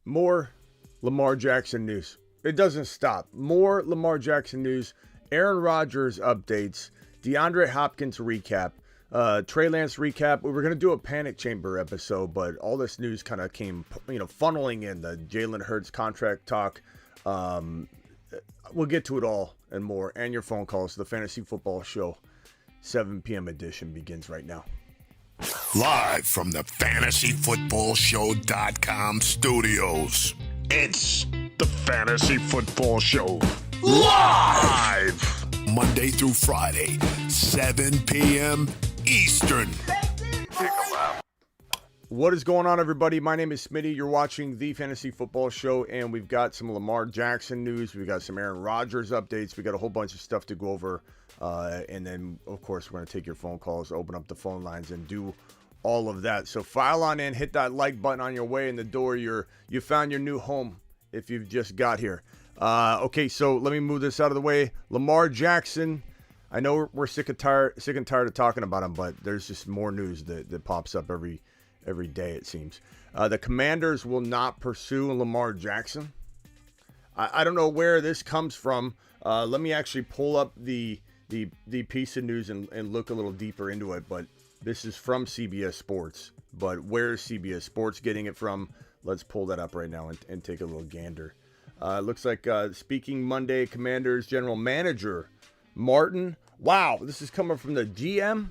More Lamar Jackson news. It doesn't stop. More Lamar Jackson news. Aaron Rodgers updates. DeAndre Hopkins recap. Trey Lance recap. We were going to do a panic chamber episode, but all this news kind of came, funneling in. The Jalen Hurts contract talk. We'll get to it all and more. And your phone calls. The Fantasy Football Show 7 p.m. edition begins right now. Live from the FantasyFootballShow.com studios. It's the Fantasy Football Show. Live! Monday through Friday, 7 p.m. Eastern. What is going on, everybody? My name is Smitty. You're watching the Fantasy Football Show, and we've got some Lamar Jackson news. We've got some Aaron Rodgers updates. We got a whole bunch of stuff to go over. And then, of course, we're going to take your phone calls, open up the phone lines, and do all of that. So file on in, hit that like button on your way in the door. You found your new home if you've just got here. Okay, so let me move this out of the way. Lamar Jackson. I know we're sick and tired of talking about him, but there's just more news that pops up every day, it seems. The Commanders will not pursue Lamar Jackson. I don't know where this comes from. Let me actually pull up the piece of news and look a little deeper into it, but this is from CBS Sports. But where's CBS Sports getting it from? Let's pull that up right now and take a little gander. Looks like speaking Monday, Commanders general manager Martin. Wow, this is coming from the GM.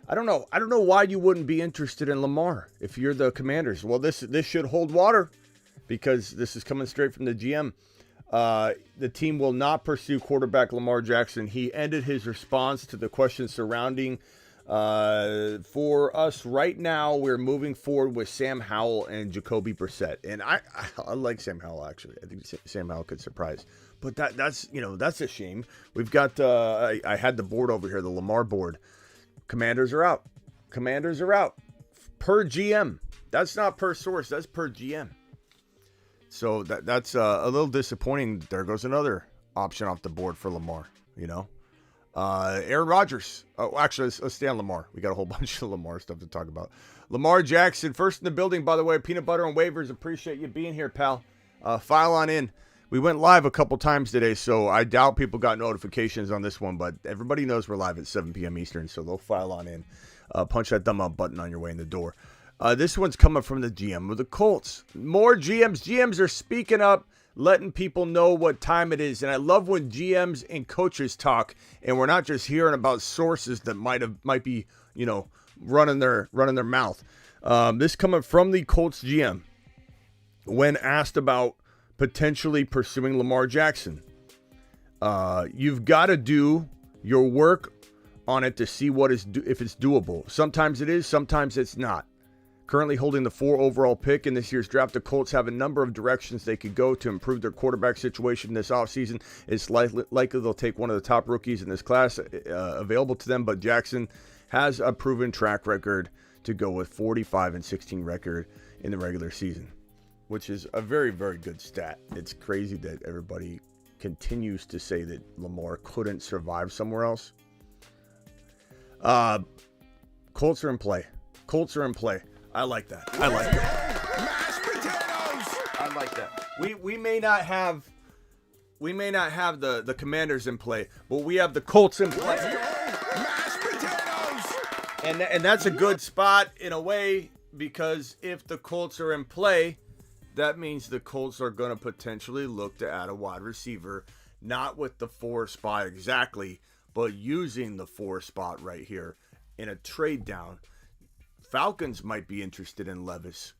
I don't know why you wouldn't be interested in Lamar if you're the Commanders. Well, this should hold water because this is coming straight from the GM. The team will not pursue quarterback Lamar Jackson. He ended his response to the questions surrounding for us right now. We're moving forward with Sam Howell and Jacoby Brissett, and I like Sam Howell actually. I think Sam Howell could surprise, but that's a shame. We've got I had the board over here, the Lamar board. Commanders are out. Commanders are out per GM. That's not per source. That's per GM. So that's a little disappointing. There goes another option off the board for Lamar. Aaron Rodgers. Oh, actually, let's stay on Lamar. We got a whole bunch of Lamar stuff to talk about. Lamar Jackson, first in the building, by the way. Peanut butter and waivers. Appreciate you being here, pal. File on in. We went live a couple times today, so I doubt people got notifications on this one, but everybody knows we're live at 7 p.m. Eastern, so they'll file on in. Punch that thumb up button on your way in the door. This one's coming from the GM of the Colts. More GMs. GMs are speaking up, letting people know what time it is. And I love when GMs and coaches talk, and we're not just hearing about sources that might be, running their mouth. This coming from the Colts GM when asked about potentially pursuing Lamar Jackson. You've got to do your work on it to see if it's doable. Sometimes it is, sometimes it's not. Currently holding the 4 overall pick in this year's draft, the Colts have a number of directions they could go to improve their quarterback situation this offseason. It's likely they'll take one of the top rookies in this class available to them, but Jackson has a proven track record to go with 45-16 record in the regular season, which is a very, very good stat. It's crazy that everybody continues to say that Lamar couldn't survive somewhere else. Colts are in play. I like that. Mashed potatoes! I like that. We may not have the Commanders in play, but we have the Colts in play. Mashed potatoes! And that's a good spot in a way, because if the Colts are in play, that means the Colts are going to potentially look to add a wide receiver, not with the 4 spot exactly, but using the 4 spot right here in a trade down. Falcons might be interested in Levis.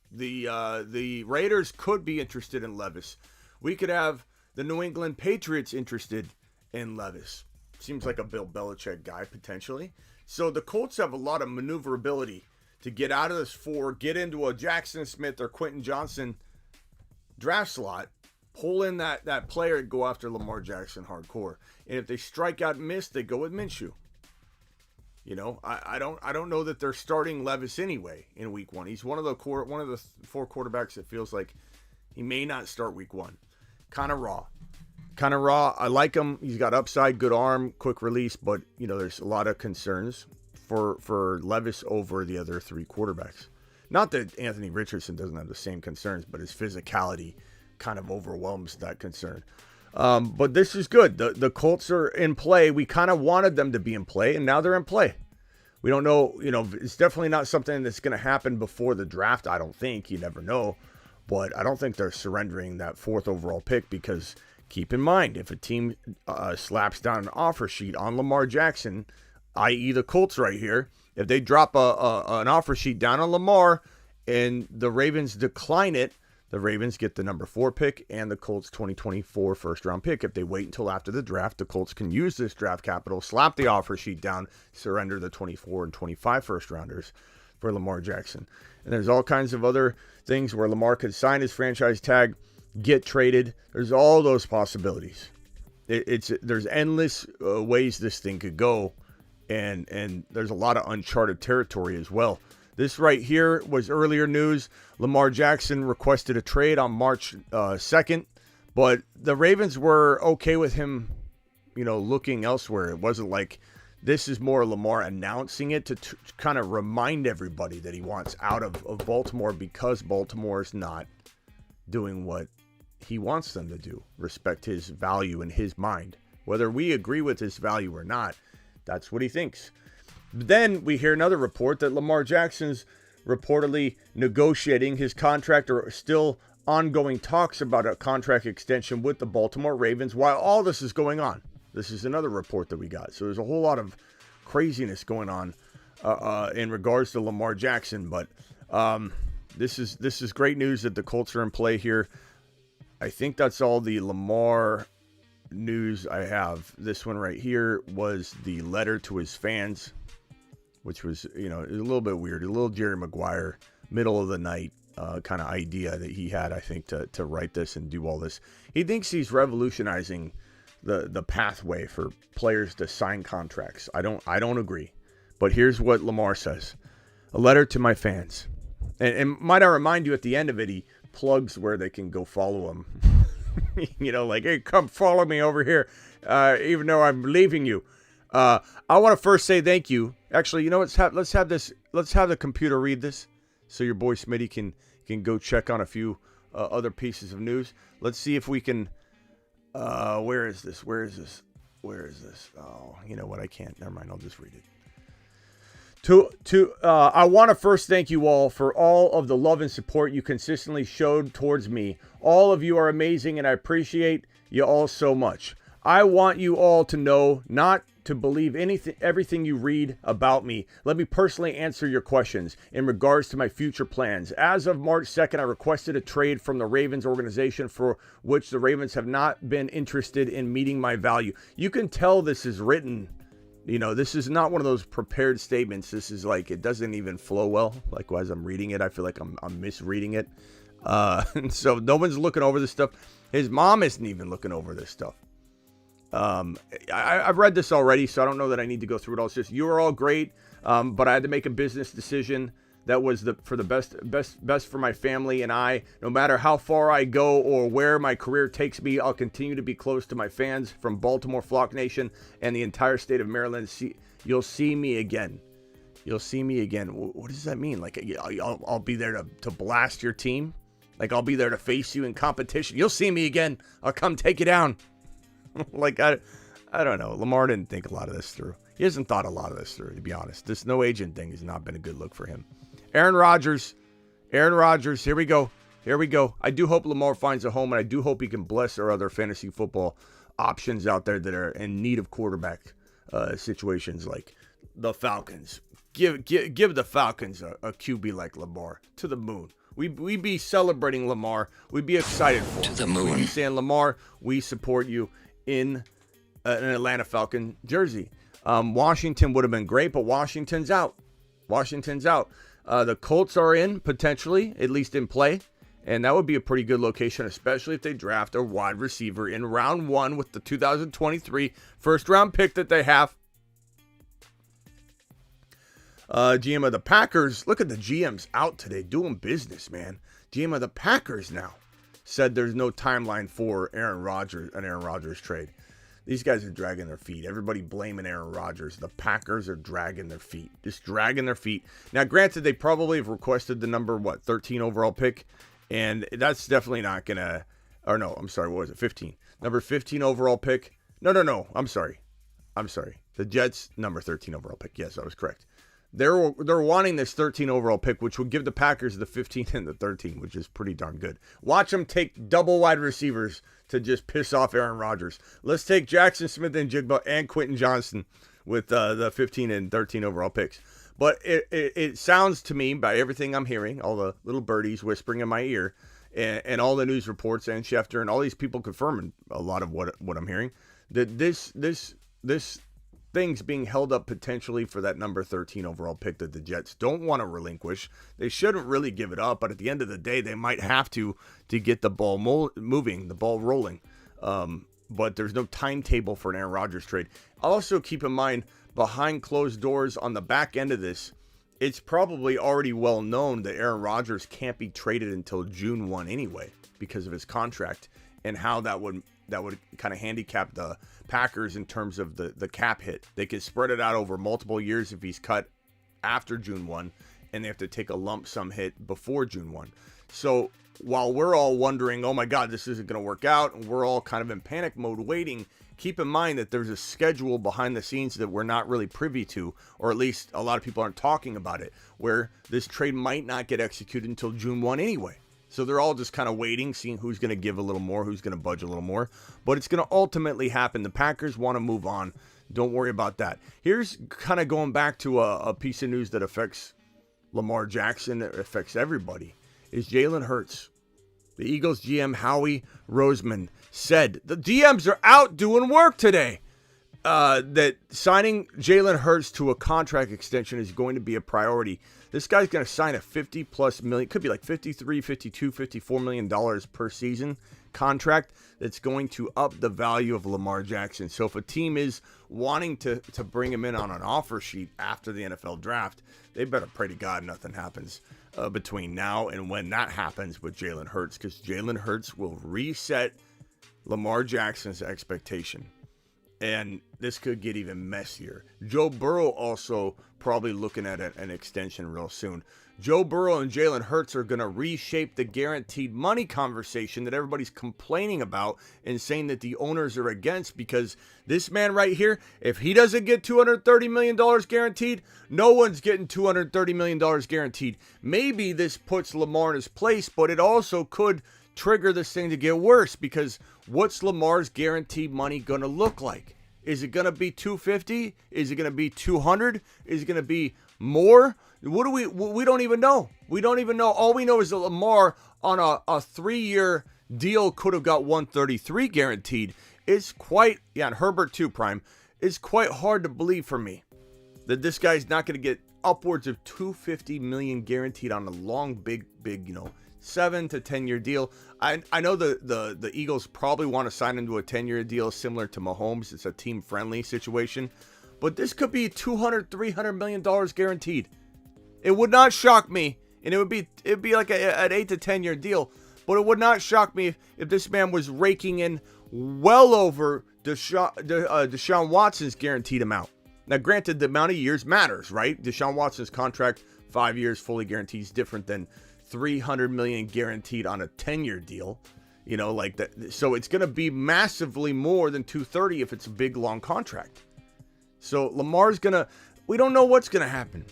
The Raiders could be interested in Levis. We could have the New England Patriots interested in Levis. Seems like a Bill Belichick guy, potentially. So the Colts have a lot of maneuverability to get out of this 4, get into a Jackson Smith or Quentin Johnson draft slot, pull in that player and go after Lamar Jackson hardcore. And if they strike out and miss, they go with Minshew. I don't know that they're starting Levis anyway in week 1. He's one of the 4 quarterbacks that feels like he may not start week 1. Kind of raw. I like him. He's got upside, good arm, quick release, but there's a lot of concerns for Levis over the other 3 quarterbacks. Not that Anthony Richardson doesn't have the same concerns, but his physicality kind of overwhelms that concern. But this is good. The Colts are in play. We kind of wanted them to be in play, and now they're in play. We don't know, it's definitely not something that's going to happen before the draft, I don't think. You never know. But I don't think they're surrendering that 4th overall pick because keep in mind, if a team slaps down an offer sheet on Lamar Jackson, i.e. the Colts right here, if they drop an offer sheet down on Lamar and the Ravens decline it, the Ravens get the number 4 pick and the Colts 2024 first-round pick. If they wait until after the draft, the Colts can use this draft capital, slap the offer sheet down, surrender the 24 and 25 first-rounders for Lamar Jackson. And there's all kinds of other things where Lamar could sign his franchise tag, get traded. There's all those possibilities. There's endless ways this thing could go, and there's a lot of uncharted territory as well. This right here was earlier news. Lamar Jackson requested a trade on March 2nd, but the Ravens were okay with him, looking elsewhere. It wasn't like this is more Lamar announcing it to kind of remind everybody that he wants out of Baltimore because Baltimore's not doing what he wants them to do. Respect his value in his mind. Whether we agree with his value or not, that's what he thinks. Then we hear another report that Lamar Jackson's reportedly negotiating his contract or still ongoing talks about a contract extension with the Baltimore Ravens while all this is going on. This is another report that we got. So there's a whole lot of craziness going on in regards to Lamar Jackson. But this is great news that the Colts are in play here. I think that's all the Lamar news I have. This one right here was the letter to his fans, which was, a little bit weird. A little Jerry Maguire, middle of the night kind of idea that he had, I think, to write this and do all this. He thinks he's revolutionizing the pathway for players to sign contracts. I don't agree. But here's what Lamar says. A letter to my fans. And might I remind you, at the end of it, he plugs where they can go follow him. Like, hey, come follow me over here, even though I'm leaving you. I want to first say thank you. Actually, let's have the computer read this so your boy Smitty can go check on a few other pieces of news. Let's see if we can. Where is this? Oh, you know what? I can't. Never mind. I'll just read it. I want to first thank you all for all of the love and support you consistently showed towards me. All of you are amazing, and I appreciate you all so much. I want you all to know not to believe everything you read about me. Let me personally answer your questions in regards to my future plans. As of March 2nd, I requested a trade from the Ravens organization for which the Ravens have not been interested in meeting my value. You can tell this is written. This is not one of those prepared statements. This is like, it doesn't even flow well. Like, as I'm reading it, I feel like I'm misreading it. And so no one's looking over this stuff. His mom isn't even looking over this stuff. I've read this already, so I don't know that I need to go through it all. It's just, you are all great, but I had to make a business decision that was for the best for my family and I. No matter how far I go or where my career takes me, I'll continue to be close to my fans from Baltimore, Flock Nation, and the entire state of Maryland. You'll see me again. You'll see me again. What does that mean? Like, I'll be there to blast your team? Like, I'll be there to face you in competition? You'll see me again. I'll come take you down. Like, I don't know. Lamar didn't think a lot of this through. He hasn't thought a lot of this through, to be honest. This no agent thing has not been a good look for him. Aaron Rodgers, here we go. I do hope Lamar finds a home, and I do hope he can bless our other fantasy football options out there that are in need of quarterback situations, like the Falcons. Give the Falcons a QB like Lamar to the moon. We'd be celebrating Lamar. We'd be excited for him. To the moon. We'd be saying, Lamar, we support you in an Atlanta Falcon jersey. Washington would have been great, but Washington's out. The Colts are in, potentially, at least in play. And that would be a pretty good location, especially if they draft a wide receiver in round 1 with the 2023 first-round pick that they have. GM of the Packers, look at the GMs out today doing business, man. GM of the Packers now said there's no timeline for an Aaron Rodgers trade. These guys are dragging their feet. Everybody blaming Aaron Rodgers. The Packers are dragging their feet. Just dragging their feet. Now, granted, they probably have requested the number, 13 overall pick. And that's definitely not going to, or no, I'm sorry, what was it, 15? Number 15 overall pick. No, I'm sorry. The Jets, number 13 overall pick. Yes, I was correct. They're wanting this 13 overall pick, which would give the Packers the 15 and the 13, which is pretty darn good. Watch them take double wide receivers to just piss off Aaron Rodgers. Let's take Jackson Smith and Jigba and Quentin Johnson with the 15 and 13 overall picks. But it sounds to me, by everything I'm hearing, all the little birdies whispering in my ear, and all the news reports and Schefter and all these people confirming a lot of what I'm hearing, that this thing's being held up potentially for that number 13 overall pick that the Jets don't want to relinquish. They shouldn't really give it up, but at the end of the day, they might have to get the ball moving, the ball rolling. But there's no timetable for an Aaron Rodgers trade. Also, keep in mind, behind closed doors on the back end of this, it's probably already well known that Aaron Rodgers can't be traded until June 1 anyway because of his contract and how that would kind of handicap the Packers in terms of the cap hit. They could spread it out over multiple years if he's cut after June 1, and they have to take a lump sum hit before June 1. So while we're all wondering, oh my God, this isn't going to work out, and we're all kind of in panic mode waiting, keep in mind that there's a schedule behind the scenes that we're not really privy to, or at least a lot of people aren't talking about it, where this trade might not get executed until June 1 anyway. So they're all just kind of waiting, seeing who's going to give a little more, who's going to budge a little more. But it's going to ultimately happen. The Packers want to move on. Don't worry about that. Here's kind of going back to a piece of news that affects Lamar Jackson, that affects everybody, is Jalen Hurts. The Eagles GM Howie Roseman said the DMs are out doing work today. That signing Jalen Hurts to a contract extension is going to be a priority. This guy's going to sign a 50+ million, could be like $53, $52, $54 million per season contract that's going to up the value of Lamar Jackson. So if a team is wanting to bring him in on an offer sheet after the NFL draft, they better pray to God nothing happens between now and when that happens with Jalen Hurts, because Jalen Hurts will reset Lamar Jackson's expectation. And this could get even messier. Joe Burrow also probably looking at an extension real soon. Joe Burrow and Jalen Hurts are going to reshape the guaranteed money conversation that everybody's complaining about and saying that the owners are against, because this man right here, if he doesn't get $230 million guaranteed, no one's getting $230 million guaranteed. Maybe this puts Lamar in his place, but it also could trigger this thing to get worse, because what's Lamar's guaranteed money going to look like? Is it going to be $250? Is it going to be $200? Is it going to be more? We don't even know. We don't even know. All we know is that Lamar on a 3-year deal could have got $133 guaranteed. It's quite, and Herbert too, Prime. It's quite hard to believe for me that this guy's not going to get upwards of $250 million guaranteed on a long, big, 7 to 10 year deal. I know the Eagles probably want to sign into a 10-year deal similar to Mahomes. It's a team friendly situation, but this could be $200-300 million guaranteed. It would not shock me, and it'd be like an 8 to 10 year deal, but it would not shock me if this man was raking in well over Deshaun Watson's guaranteed amount. Now, granted, the amount of years matters, right? Deshaun Watson's contract, 5 years fully guaranteed, is different than $300 million guaranteed on a 10-year deal, like that. So it's going to be massively more than $230 if it's a big long contract. So Lamar's we don't know what's going to happen.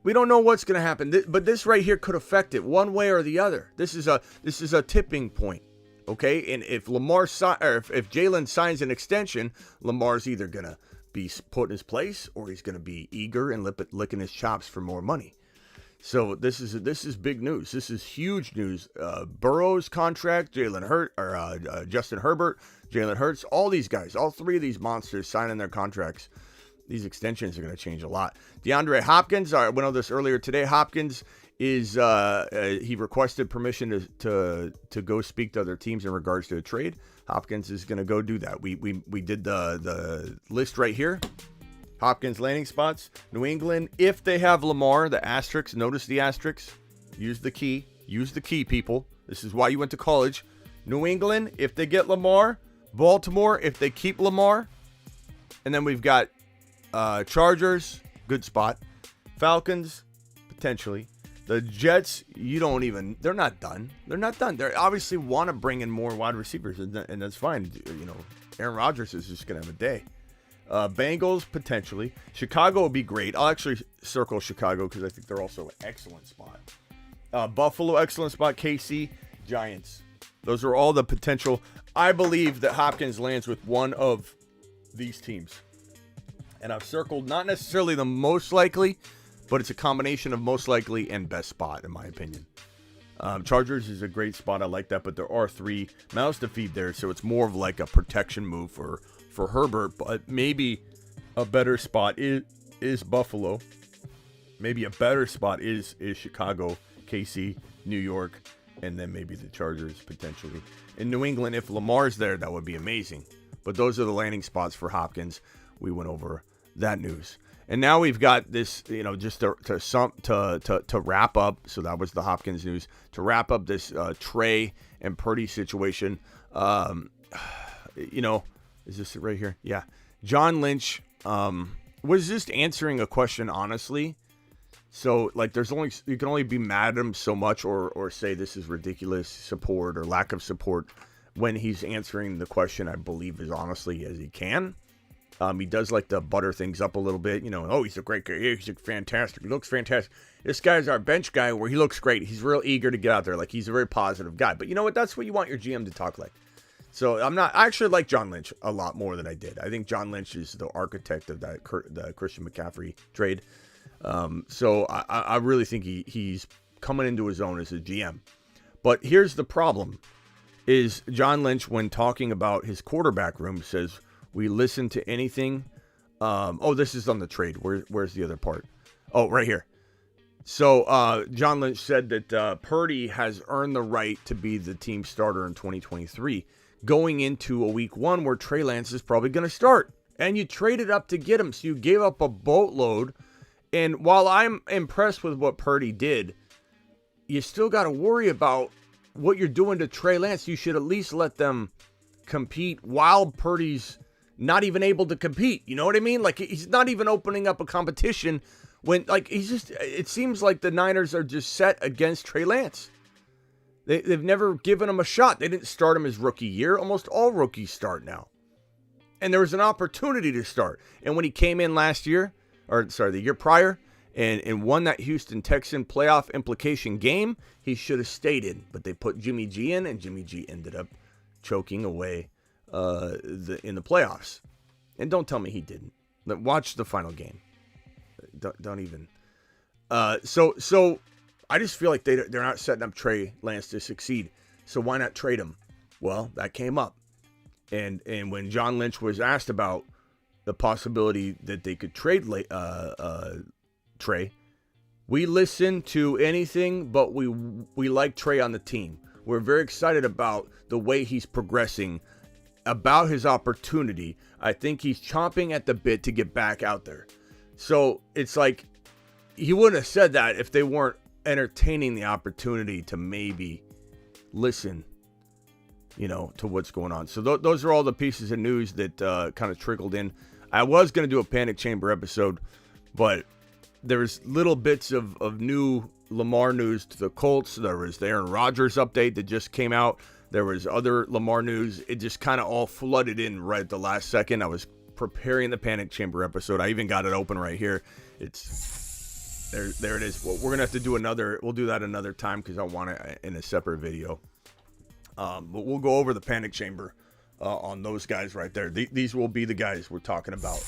We don't know what's going to happen, but this right here could affect it one way or the other. This is a tipping point. Okay. And if if Jalen signs an extension, Lamar's either going to be put in his place, or he's going to be eager and licking his chops for more money. So this is big news. This is huge news. Burrow's contract, Justin Herbert, Jalen Hurts, all these guys, all three of these monsters signing their contracts. These extensions are going to change a lot. DeAndre Hopkins, I went over this earlier today. Hopkins is he requested permission to go speak to other teams in regards to a trade. Hopkins is going to go do that. We did the list right here. Hopkins landing spots. New England, if they have Lamar, the asterisks, notice the asterisks. Use the key, people. This is why you went to college. New England, if they get Lamar, Baltimore, if they keep Lamar. And then we've got Chargers, good spot. Falcons, potentially. The Jets, they're not done. They're not done. They obviously want to bring in more wide receivers, and that's fine. Aaron Rodgers is just going to have a day. Bengals, potentially. Chicago would be great. I'll actually circle Chicago because I think they're also an excellent spot. Buffalo, excellent spot. KC, Giants. Those are all the potential. I believe that Hopkins lands with one of these teams. And I've circled not necessarily the most likely, but it's a combination of most likely and best spot, in my opinion. Chargers is a great spot. I like that, but there are 3 mouths to feed there, so it's more of like a protection move for Herbert. But maybe a better spot is Buffalo. Maybe a better spot is Chicago, KC, New York, and then maybe the Chargers potentially. In New England, if Lamar's there, that would be amazing. But those are the landing spots for Hopkins. We went over that news. And now we've got this, just to wrap up. So that was the Hopkins news. To wrap up this Trey and Purdy situation, is this it right here? Yeah. John Lynch was just answering a question honestly. So, you can only be mad at him so much or say this is ridiculous support or lack of support when he's answering the question, I believe, as honestly as he can. He does like to butter things up a little bit. He's a great guy. He's fantastic. He looks fantastic. This guy's our bench guy where he looks great. He's real eager to get out there. Like, he's a very positive guy. But you know what? That's what you want your GM to talk like. So I actually like John Lynch a lot more than I did. I think John Lynch is the architect of the Christian McCaffrey trade. So I really think he's coming into his own as a GM. But here's the problem is John Lynch, when talking about his quarterback room, says, we listen to anything. This is on the trade. Where's the other part? Oh, right here. So John Lynch said that Purdy has earned the right to be the team starter in 2023, going into a week 1 where Trey Lance is probably going to start. And you traded up to get him, so you gave up a boatload. And while I'm impressed with what Purdy did, you still got to worry about what you're doing to Trey Lance. You should at least let them compete while Purdy's not even able to compete. You know what I mean? Like, he's not even opening up a competition when, it seems like the Niners are just set against Trey Lance. They've never given him a shot. They didn't start him his rookie year. Almost all rookies start now. And there was an opportunity to start. And when he came in the year prior, and won that Houston Texan playoff implication game, he should have stayed in. But they put Jimmy G in, and Jimmy G ended up choking away in the playoffs. And don't tell me he didn't. Watch the final game. Don't even. So I just feel like they're not setting up Trey Lance to succeed. So why not trade him? Well, that came up. And when John Lynch was asked about the possibility that they could trade Trey, we listen to anything, but we like Trey on the team. We're very excited about the way he's progressing, about his opportunity. I think he's chomping at the bit to get back out there. So it's like he wouldn't have said that if they weren't entertaining the opportunity to maybe listen, to what's going on. So those are all the pieces of news that kind of trickled in. I was going to do a Panic Chamber episode, but there's little bits of new Lamar news to the Colts. There was the Aaron Rodgers update that just came out. There was other Lamar news. It just kind of all flooded in right at the last second. I was preparing the Panic Chamber episode. I even got it open right here. It's there it is. Well, we're going to have to do we'll do that another time because I want it in a separate video. But we'll go over the Panic Chamber on those guys right there. These will be the guys we're talking about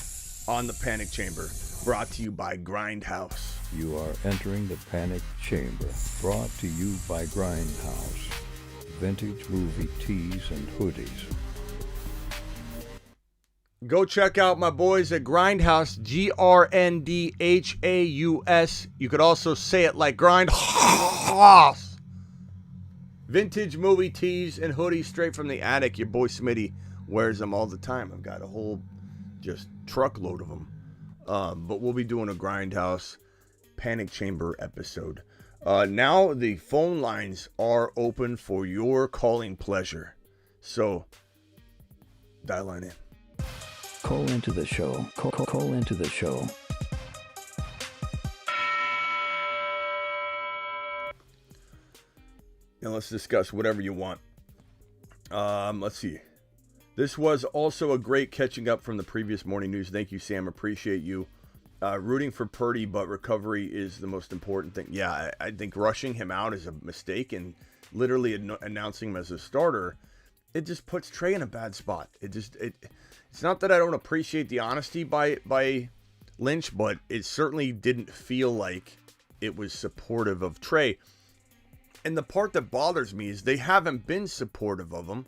on the Panic Chamber, brought to you by Grindhouse. You are entering the Panic Chamber, brought to you by Grindhouse. Vintage movie tees and hoodies. Go check out my boys at Grindhouse, Grndhaus. You could also say it like Grindhouse. Vintage movie tees and hoodies straight from the attic. Your boy Smitty wears them all the time. I've got a whole just truckload of them. But we'll be doing a Grindhouse Panic Chamber episode. Now the phone lines are open for your calling pleasure. So Dial on in. Call into the show. Call into the show. Now let's discuss whatever you want. Let's see. This was also a great catching up from the previous morning news. Thank you, Sam. Appreciate you. Rooting for Purdy, but recovery is the most important thing. Yeah, I think rushing him out is a mistake, and literally announcing him as a starter, it just puts Trey in a bad spot. It's not that I don't appreciate the honesty by Lynch, but it certainly didn't feel like it was supportive of Trey. And the part that bothers me is they haven't been supportive of him.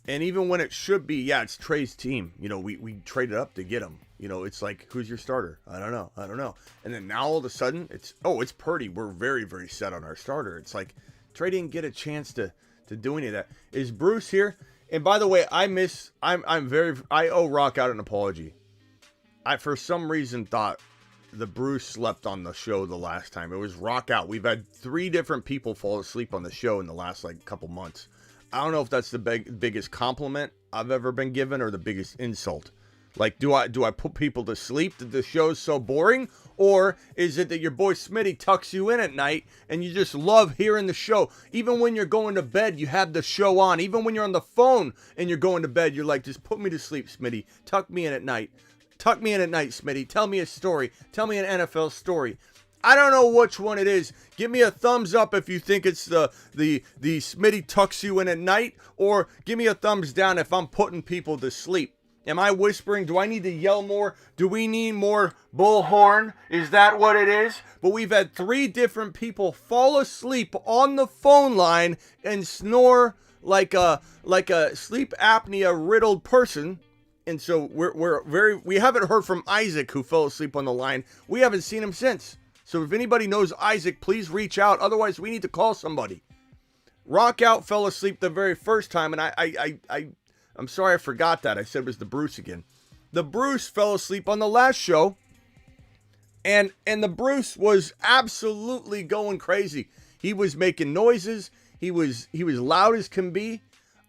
And even when it should be, yeah, it's Trey's team. You know, we traded up to get him. You know, it's like, who's your starter? I don't know. And then now all of a sudden, it's Purdy. We're very, very set on our starter. It's like, Trey didn't get a chance to do any of that. Is Bruce here? And by the way, I owe Rock out an apology. I, for some reason, thought the Bruce slept on the show the last time. It was Rock out. We've had 3 different people fall asleep on the show in the last, couple months. I don't know if that's the biggest compliment I've ever been given or the biggest insult. Like, do I put people to sleep that the show's so boring? Or is it that your boy Smitty tucks you in at night and you just love hearing the show? Even when you're going to bed, you have the show on. Even when you're on the phone and you're going to bed, you're like, just put me to sleep, Smitty. Tuck me in at night. Tuck me in at night, Smitty. Tell me a story. Tell me an NFL story. I don't know which one it is. Give me a thumbs up if you think it's the Smitty tucks you in at night, or give me a thumbs down if I'm putting people to sleep. Am I whispering? Do I need to yell more? Do we need more bullhorn? Is that what it is? But we've had 3 different people fall asleep on the phone line and snore like a sleep apnea riddled person. And so we haven't heard from Isaac, who fell asleep on the line. We haven't seen him since. So if anybody knows Isaac, please reach out. Otherwise, we need to call somebody. Rockout fell asleep the very first time, and I'm sorry I forgot that. I said it was the Bruce again. The Bruce fell asleep on the last show, and the Bruce was absolutely going crazy. He was making noises. He was loud as can be.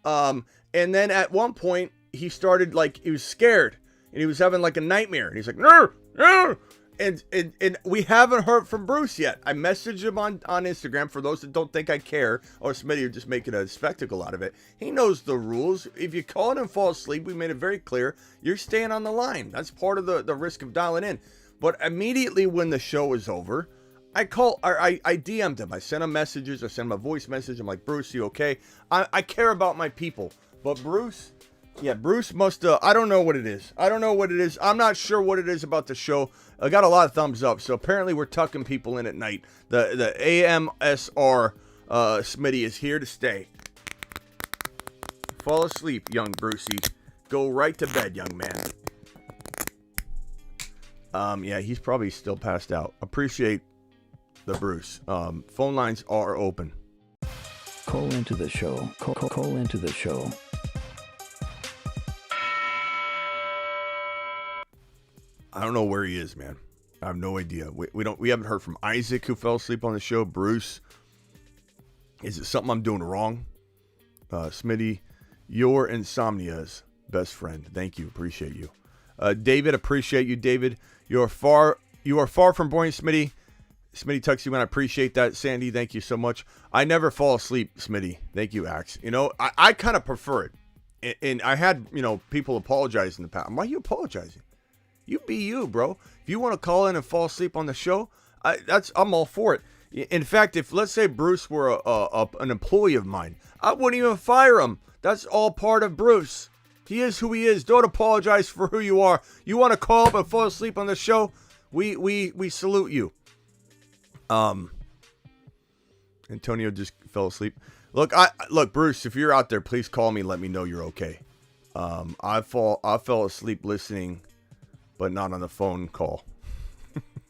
And then at one point, he started he was scared, and he was having a nightmare. And he's like, no, no. And we haven't heard from Bruce yet. I messaged him on Instagram for those that don't think I care, or somebody who's just making a spectacle out of it. He knows the rules. If you call and fall asleep, we made it very clear, you're staying on the line. That's part of the risk of dialing in. But immediately when the show was over, I DM'd him. I sent him messages. I sent him a voice message. I'm like, Bruce, you okay? I care about my people. But Bruce... yeah, Bruce must I don't know what it is. I'm not sure what it is about the show. I got a lot of thumbs up, so apparently we're tucking people in at night. The AMSR Smitty is here to stay. Fall asleep, young Brucey. Go right to bed, young man. Yeah, he's probably still passed out. Appreciate the Bruce. Phone lines are open. Call into the show. Call into the show. I don't know where he is, man. I have no idea. We haven't heard from Isaac, who fell asleep on the show. Bruce, is it something I'm doing wrong? Smitty, your insomnia's best friend. Thank you. Appreciate you. David, appreciate you, David. You are far from boring, Smitty. Smitty tucks you in. I appreciate that. Sandy, thank you so much. I never fall asleep, Smitty. Thank you, Axe. You know, I kind of prefer it. And I had, people apologize in the past. Why are you apologizing? You be you, bro. If you want to call in and fall asleep on the show, I'm all for it. In fact, if let's say Bruce were an employee of mine, I wouldn't even fire him. That's all part of Bruce. He is who he is. Don't apologize for who you are. You want to call up and fall asleep on the show? We salute you. Antonio just fell asleep. Look, Bruce, if you're out there, please call me and let me know you're okay. I fell asleep listening, but not on the phone call.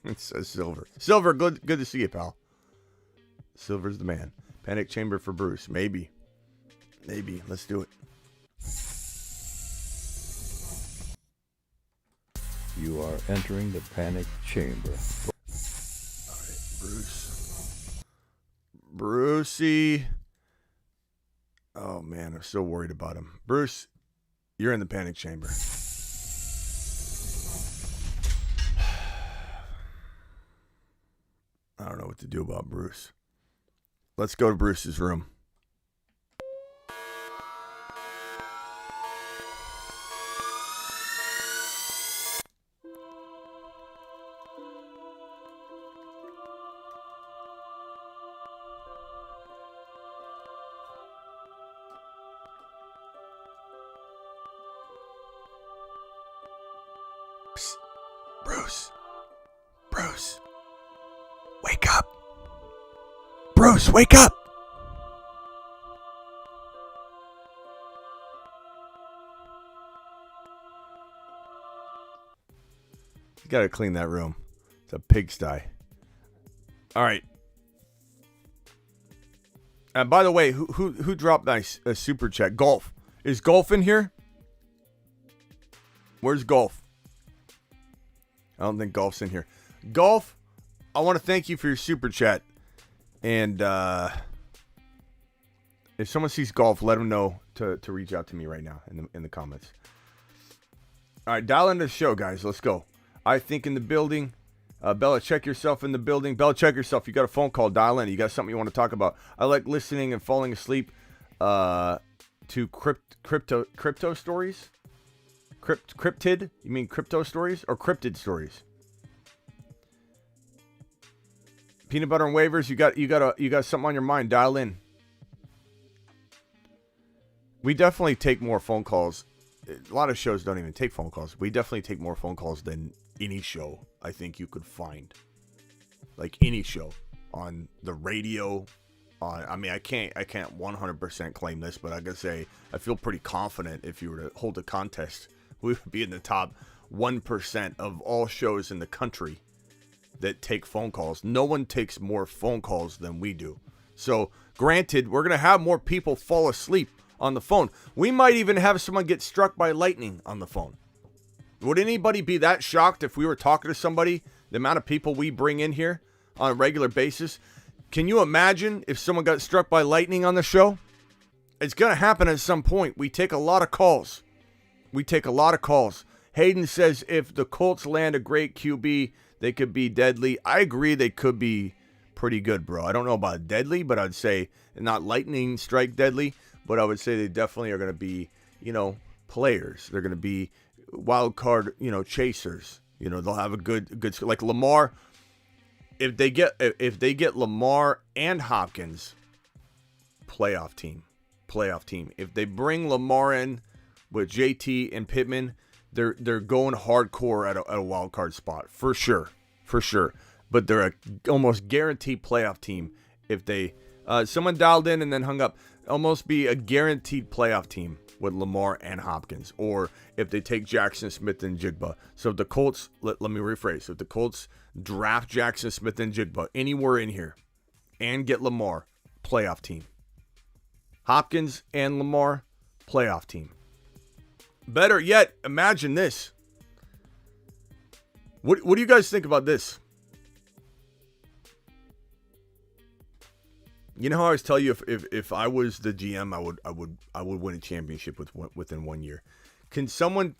It says Silver. Silver, good to see you, pal. Silver's the man. Panic chamber for Bruce. Maybe. Let's do it. You are entering the panic chamber. All right, Bruce. Brucey. Oh, man, I'm so worried about him. Bruce, You're in the panic chamber. I don't know what to do about Bruce. Let's go to Bruce's room. Psst. Bruce. Wake up. Bruce, wake up. You gotta clean that room. It's a pigsty. All right. And by the way, who dropped a super chat? Golf. Is Golf in here? Where's Golf? I don't think Golf's in here. Golf, I want to thank you for your super chat. And if someone sees Golf, let them know to reach out to me right now in the comments. All right, dial into the show, guys. Let's go. I think in the building. Bella, check yourself in the building. Bella, check yourself. You got a phone call. Dial in. You got something you want to talk about. I like listening and falling asleep to crypto stories. Cryptid? You mean crypto stories or cryptid stories? Peanut butter and waivers. You got something on your mind. Dial in. We definitely take more phone calls. A lot of shows don't even take phone calls. We definitely take more phone calls than any show I think you could find. Like any show on the radio. I mean, I can't 100% claim this, but I gotta say I feel pretty confident if you were to hold a contest, we would be in the top 1% of all shows in the country that take phone calls. No one takes more phone calls than we do. So, granted, we're going to have more people fall asleep on the phone. We might even have someone get struck by lightning on the phone. Would anybody be that shocked if we were talking to somebody, the amount of people we bring in here on a regular basis? Can you imagine if someone got struck by lightning on the show? It's going to happen at some point. We take a lot of calls. Hayden says if the Colts land a great QB, they could be deadly. I agree they could be pretty good, bro. I don't know about deadly, but I'd say not lightning strike deadly, but I would say they definitely are going to be, players. They're going to be wild card, chasers. They'll have a good like Lamar. If they get Lamar and Hopkins, playoff team. If they bring Lamar in with JT and Pittman, they're going hardcore at a wild card spot for sure. But they're a almost guaranteed playoff team if they. Someone dialed in and then hung up. Almost be a guaranteed playoff team with Lamar and Hopkins, or if they take Jackson, Smith, and Jigba. So if the Colts, let me rephrase. If the Colts draft Jackson, Smith, and Jigba anywhere in here and get Lamar, playoff team. Hopkins and Lamar, playoff team. Better yet, imagine this. What do you guys think about this? You know how I always tell you if I was the GM, I would win a championship within 1 year. Can someone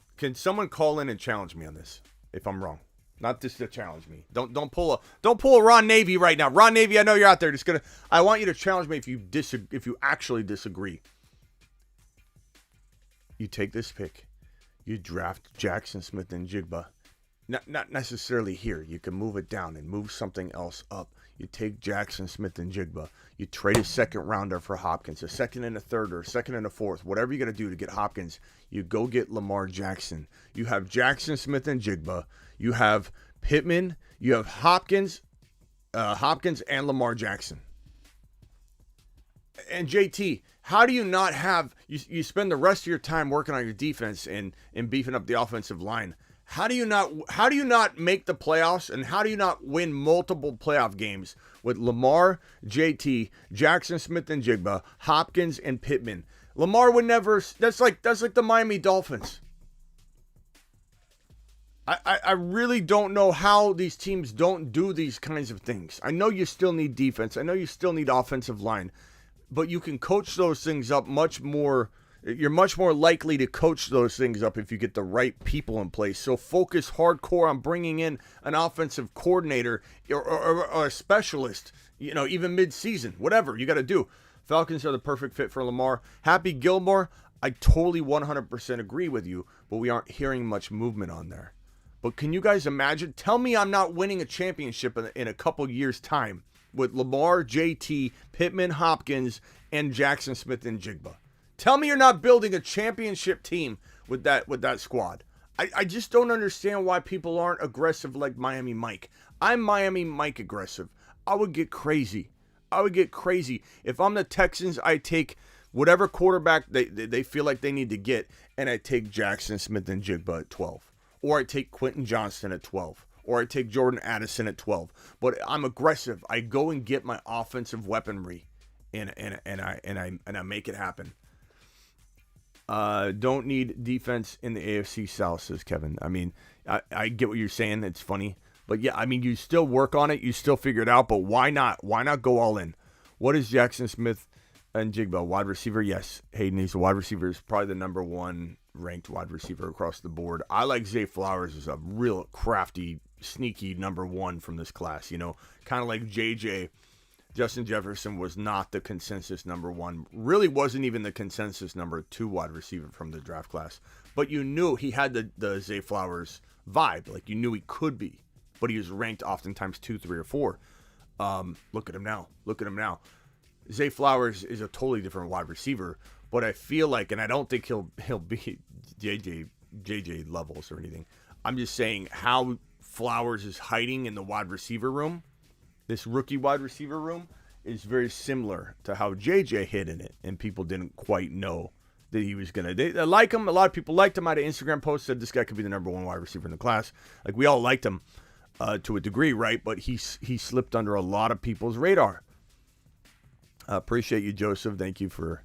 call in and challenge me on this if I'm wrong? Not just to challenge me. Don't pull a Ron Navy right now. Ron Navy, I know you're out there. I want you to challenge me if you actually disagree. You take this pick. You draft Jackson, Smith, and Jigba. Not necessarily here. You can move it down and move something else up. You take Jackson, Smith, and Jigba. You trade a second rounder for Hopkins, a second and a third, or a second and a fourth. Whatever you're going to do to get Hopkins, you go get Lamar Jackson. You have Jackson, Smith, and Jigba. You have Pittman. You have Hopkins and Lamar Jackson. And JT, how do you not have you spend the rest of your time working on your defense and beefing up the offensive line? How do you not make the playoffs, and how do you not win multiple playoff games with Lamar, JT, Jackson, Smith, and Jigba, Hopkins, and Pittman? Lamar would never. That's like the Miami Dolphins. I really don't know how these teams don't do these kinds of things. I know you still need defense. I know you still need offensive line. But you can coach those things up much more You're much more likely to coach those things up if you get the right people in place. So focus hardcore on bringing in an offensive coordinator or a specialist, even mid-season, whatever you got to do. Falcons are the perfect fit for Lamar. Happy Gilmore, I totally 100% agree with you, but we aren't hearing much movement on there. But can you guys imagine? Tell me I'm not winning a championship in a couple years' time with Lamar, JT, Pittman, Hopkins, and Jackson Smith and Jigba. Tell me you're not building a championship team with that squad. I just don't understand why people aren't aggressive like Miami Mike. I'm Miami Mike aggressive. I would get crazy. If I'm the Texans, I take whatever quarterback they feel like they need to get, and I take Jackson Smith and Jigba at 12. Or I take Quentin Johnston at 12. Or I take Jordan Addison at 12. But I'm aggressive. I go and get my offensive weaponry, and I make it happen. Don't need defense in the AFC South, says Kevin. I mean, I get what you're saying. It's funny. But yeah, I mean, you still work on it. You still figure it out. But why not? Why not go all in? What is Jackson Smith and Jigba? Wide receiver? Yes. Hayden, he's a wide receiver. He's probably the number one ranked wide receiver across the board. I like Zay Flowers as a real crafty, sneaky number one from this class. Kind of like JJ. Justin Jefferson was not the consensus number one. Really wasn't even the consensus number two wide receiver from the draft class. But you knew he had the Zay Flowers vibe. Like, you knew he could be. But he was ranked oftentimes 2, 3, or 4. Look at him now. Zay Flowers is a totally different wide receiver. But I feel like, and I don't think he'll be JJ levels or anything. I'm just saying how Flowers is hiding in the wide receiver room. This rookie wide receiver room is very similar to how JJ hid in it, and people didn't quite know that he was going to. They like him. A lot of people liked him. I had an Instagram post said this guy could be the number one wide receiver in the class. Like, we all liked him to a degree, right? But he slipped under a lot of people's radar. Appreciate you, Joseph. Thank you for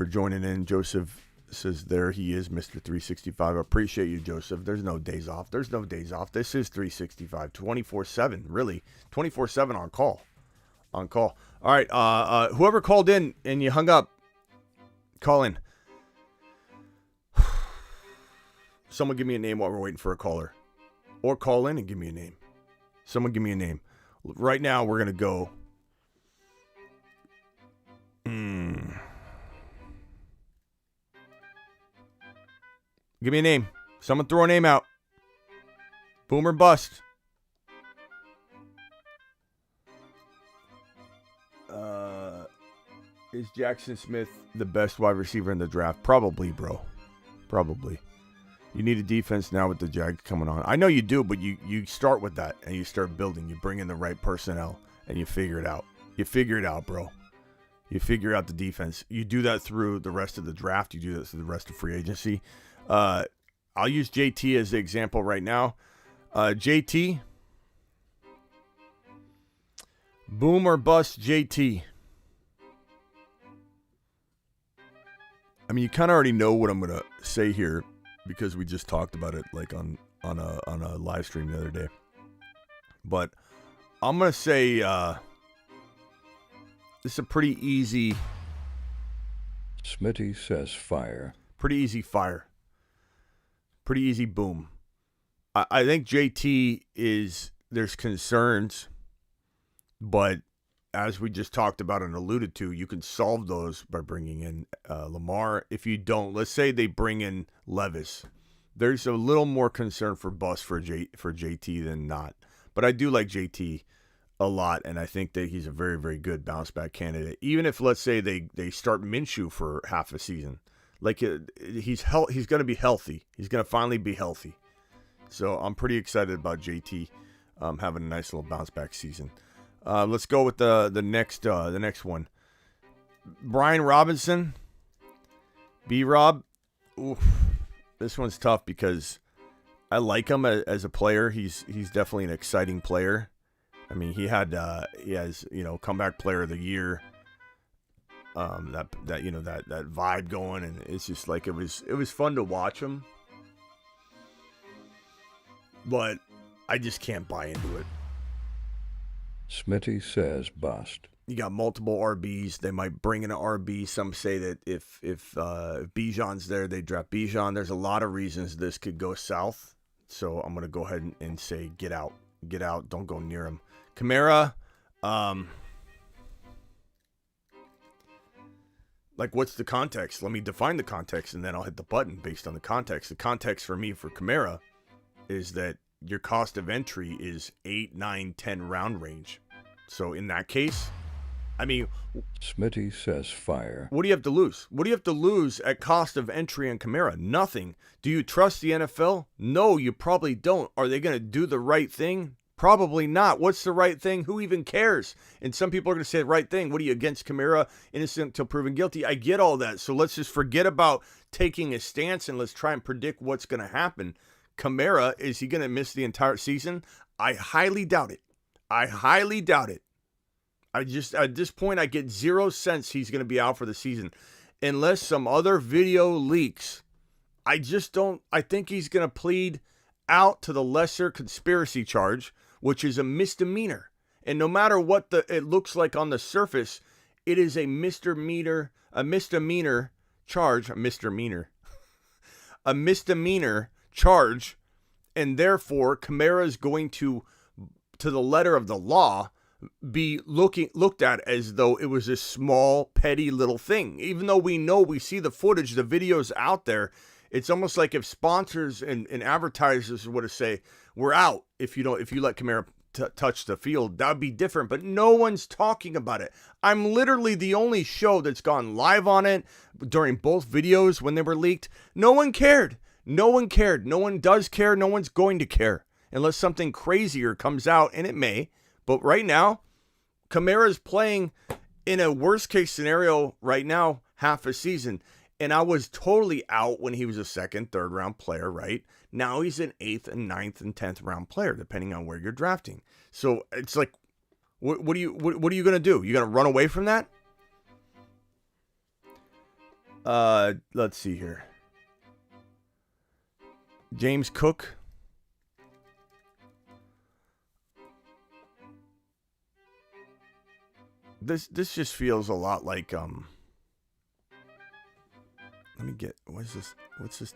joining in. Joseph says there he is, Mr. 365. Appreciate you, Joseph. There's no days off. This is 365, 24/7, really. 24/7 on call. All right, whoever called in and you hung up, call in. Someone give me a name while we're waiting for a caller. Or call in and give me a name. Someone give me a name. Right now, we're going to go. Give me a name. Someone throw a name out. Boom or bust. Is Jackson Smith the best wide receiver in the draft? Probably, bro. Probably. You need a defense now with the Jags coming on. I know you do, but you start with that and you start building. You bring in the right personnel and you figure it out. You figure it out, bro. You figure out the defense. You do that through the rest of the draft. You do that through the rest of free agency. I'll use JT as the example right now. JT. Boom or bust JT. I mean, you kind of already know what I'm going to say here because we just talked about it like on a live stream the other day. But I'm going to say this is a pretty easy. Smitty says fire. Pretty easy fire. Pretty easy boom. I think JT there's concerns, but as we just talked about and alluded to, you can solve those by bringing in Lamar. If you don't, let's say they bring in Levis. There's a little more concern for bust for JT than not. But I do like JT a lot, and I think that he's a very, very good bounce back candidate. Even if, let's say, they start Minshew for half a season. Like, he's going to be healthy. He's going to finally be healthy. So I'm pretty excited about JT having a nice little bounce back season. Let's go with the next one. Brian Robinson, B-Rob. Oof, this one's tough because I like him as a player. He's definitely an exciting player. I mean, he has comeback player of the year. That vibe going, and it's just like it was fun to watch him. But I just can't buy into it. Smitty says bust. You got multiple RBs. They might bring in an RB. Some say that if Bijan's there, they draft Bijan. There's a lot of reasons this could go south. So I'm going to go ahead and say get out. Get out. Don't go near him. Kamara, like, what's the context? Let me define the context, and then I'll hit the button based on the context. The context for me for Kamara is that your cost of entry is 8, 9, 10 round range. So in that case, I mean, Smitty says fire. what do you have to lose? What do you have to lose at cost of entry on Kamara? Nothing. Do you trust the NFL? No, you probably don't. Are they going to do the right thing? Probably not. What's the right thing? Who even cares? And some people are going to say the right thing. What are you against Kamara? Innocent until proven guilty. I get all that. So let's just forget about taking a stance and let's try and predict what's going to happen. Kamara, is he going to miss the entire season? I highly doubt it. I highly doubt it. I just, at this point, I get 0 sense he's going to be out for the season. Unless some other video leaks. I just don't, I think he's going to plead out to the lesser conspiracy charge, which is a misdemeanor. And no matter what it looks like on the surface, it is a misdemeanor charge, a misdemeanor charge, and therefore Kamara is going to the letter of the law, be looked at as though it was a small, petty little thing. Even though we see the footage, the videos out there, it's almost like if sponsors and advertisers were to say, we're out if you let Kamara touch the field, that would be different. But no one's talking about it. I'm literally the only show that's gone live on it during both videos when they were leaked. No one cared. No one cared. No one does care. No one's going to care unless something crazier comes out, and it may. But right now, Kamara's playing in a worst case scenario right now, half a season. And I was totally out when he was a second, third round player, right? Now he's an 8th and 9th and 10th round player, depending on where you're drafting. So it's like, what are you going to do? You going to run away from that? Let's see here. James Cook. This just feels a lot like let me get what's this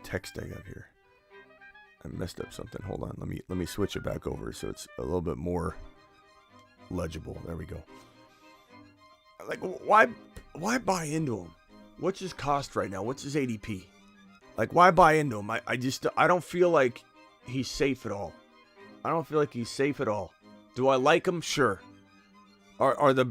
text I got here? I messed up something. Hold on. Let me switch it back over so it's a little bit more legible. There we go. Like, why buy into him? What's his cost right now? What's his ADP? Like, why buy into him? I don't feel like he's safe at all. I don't feel like he's safe at all. Do I like him? Sure. Are the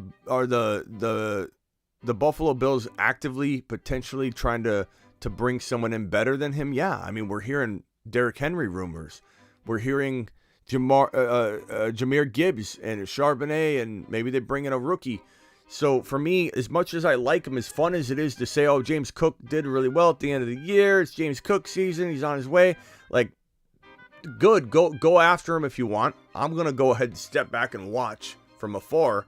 Buffalo Bills actively potentially trying to bring someone in better than him? Yeah. I mean, we're hearing Derrick Henry rumors. We're hearing Jahmyr Gibbs and Charbonnet, and maybe they bring in a rookie. So for me, as much as I like him, as fun as it is to say, oh, James Cook did really well at the end of the year, it's James Cook season, he's on his way. Like, good, go after him if you want. I'm going to go ahead and step back and watch from afar,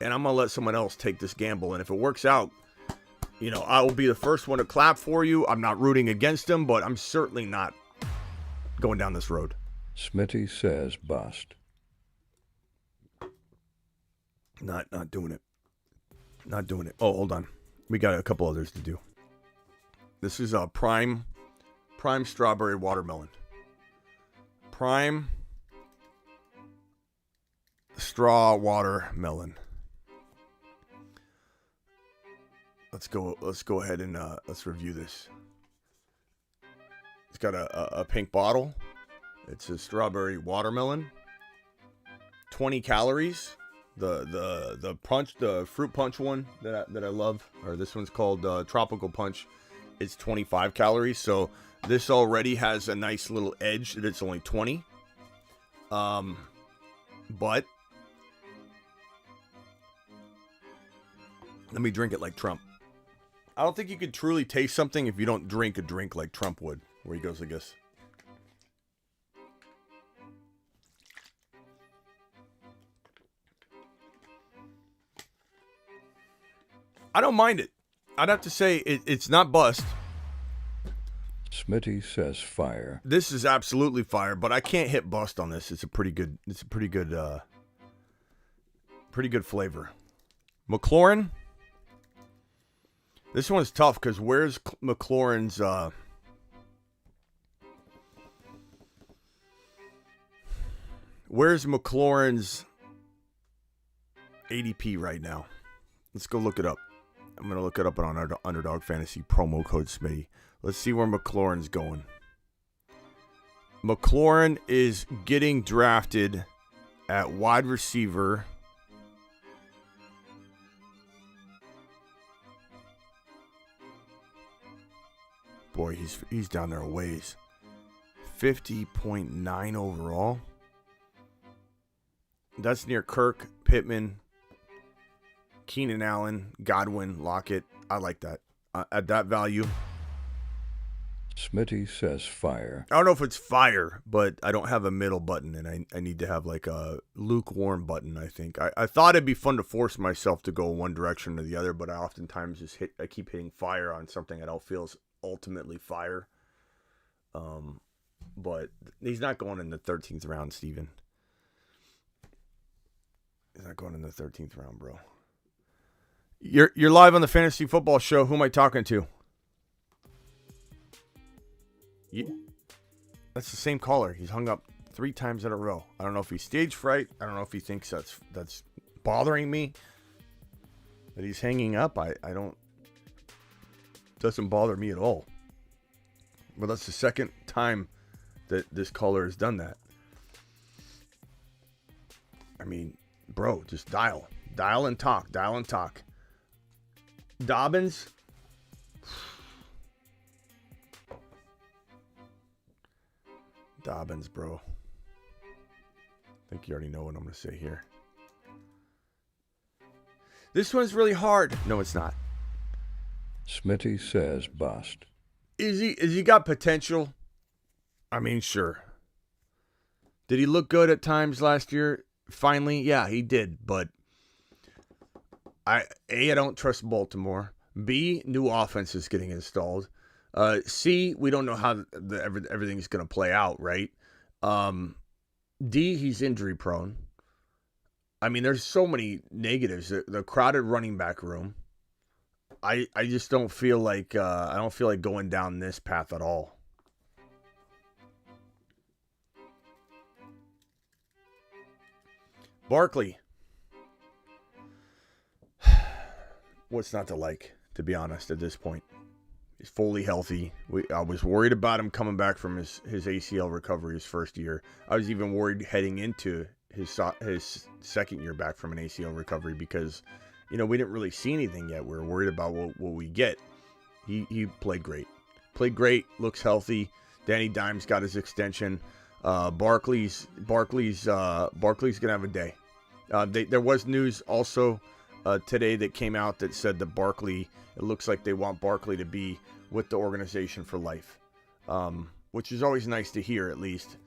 and I'm going to let someone else take this gamble. And if it works out, I will be the first one to clap for you. I'm not rooting against him, but I'm certainly not going down this road. Smitty says bust. Not doing it. Not doing it. Oh, hold on. We got a couple others to do. This is a prime strawberry watermelon. Prime straw watermelon. Let's go ahead and let's review this. It's got a pink bottle. It's a strawberry watermelon. 20 calories. The fruit punch one that I love, or this one's called tropical punch. It's 25 calories. So this already has a nice little edge that it's only 20. But let me drink it like Trump. I don't think you could truly taste something if you don't drink a drink like Trump would, where he goes like this. I don't mind it. I'd have to say it's not bust. Smitty says fire. This is absolutely fire, but I can't hit bust on this. It's a pretty good flavor. McLaurin. This one's tough because where's McLaurin's ADP right now? Let's go look it up. I'm going to look it up on Underdog Fantasy, promo code Smitty. Let's see where McLaurin's going. McLaurin is getting drafted at wide receiver. Boy, he's down there a ways. 50.9 overall. That's near Kirk, Pittman, Keenan Allen, Godwin, Lockett. I like that. At that value. Smitty says fire. I don't know if it's fire, but I don't have a middle button, and I need to have like a lukewarm button, I think. I thought it'd be fun to force myself to go one direction or the other, but I oftentimes I keep hitting fire on something I don't feel is ultimately fire. But he's not going in the 13th round, Steven. He's not going in the 13th round, bro. You're live on the Fantasy Football Show. Who am I talking to? That's the same caller. He's hung up 3 times in a row. I don't know if he's stage fright. I don't know if he thinks that's bothering me. That he's hanging up. I don't. Doesn't bother me at all. But that's the second time that this caller has done that. I mean, bro, just dial and talk. Dobbins. Dobbins, bro. I think you already know what I'm going to say here. This one's really hard. No, it's not. Smitty says bust. Is he got potential? I mean, sure. Did he look good at times last year? Finally, yeah, he did. But I don't trust Baltimore. B, new offense is getting installed. C, we don't know how everything's going to play out, right? D, he's injury prone. I mean, there's so many negatives. The crowded running back room. I just don't feel like going down this path at all. Barkley. What's not to like, to be honest, at this point? He's fully healthy. I was worried about him coming back from his ACL recovery his first year. I was even worried heading into his second year back from an ACL recovery because, we didn't really see anything yet. We were worried about what we get. He played great. Looks healthy. Danny Dimes got his extension. Barkley's gonna have a day. There was news also today that came out that said that Barkley. It looks like they want Barkley to be with the organization for life, which is always nice to hear, at least.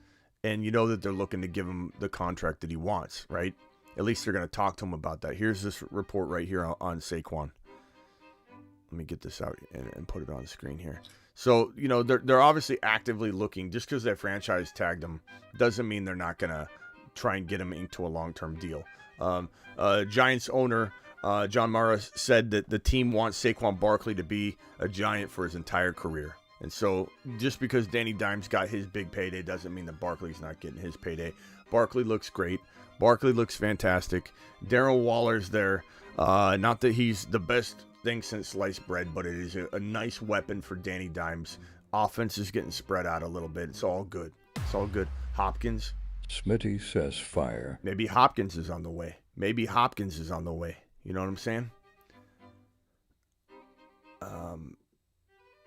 And you know that they're looking to give him the contract that he wants, right? At least they're going to talk to him about that. Here's this report right here on Saquon. Let me get this out and put it on the screen here. So, they're obviously actively looking. Just because their franchise tagged him doesn't mean they're not going to try and get him into a long-term deal. Giants owner John Mara said that the team wants Saquon Barkley to be a Giant for his entire career. And so just because Danny Dimes got his big payday doesn't mean that Barkley's not getting his payday. Barkley looks great. Barkley looks fantastic. Darren Waller's there. Not that he's the best thing since sliced bread, but it is a nice weapon for Danny Dimes. Offense is getting spread out a little bit. It's all good. Hopkins. Smitty says fire. Maybe Hopkins is on the way. You know what I'm saying?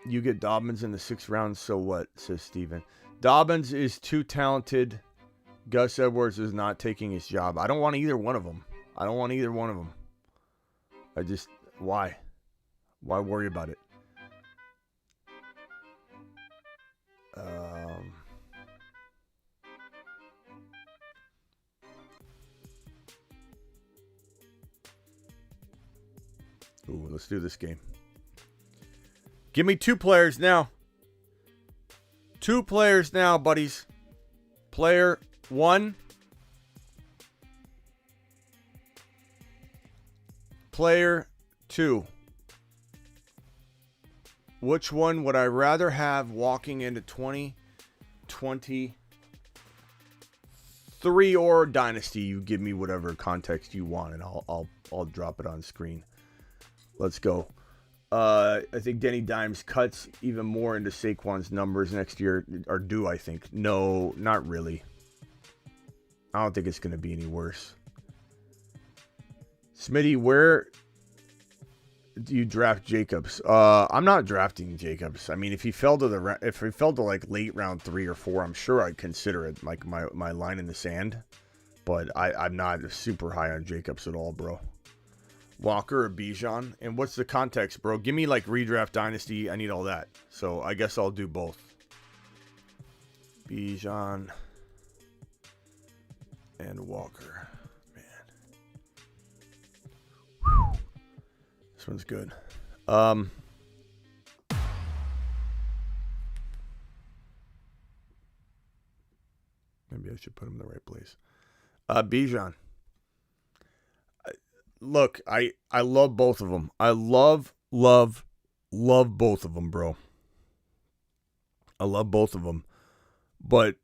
You get Dobbins in the 6th round, so what, says Steven. Dobbins is too talented. Gus Edwards is not taking his job. I don't want either one of them. Why? Why worry about it? Ooh, let's do this game. Give me 2 players now. 2 players now, buddies. Player 1. Player 2. Which one would I rather have walking into 2023 or Dynasty? You give me whatever context you want, and I'll drop it on screen. Let's go. I think Denny Dimes cuts even more into Saquon's numbers next year, or do I think? No, not really. I don't think it's going to be any worse. Smitty, where do you draft Jacobs? I'm not drafting Jacobs. I mean, if he fell to like late round 3 or 4, I'm sure I'd consider it like my line in the sand. But I'm not super high on Jacobs at all, bro. Walker or Bijan? And what's the context, bro? Give me like redraft dynasty. I need all that. So I guess I'll do both. Bijan and Walker. Man. Whew. This one's good. Maybe I should put him in the right place. Bijan. Look, I love both of them. I love both of them, bro. I love both of them. But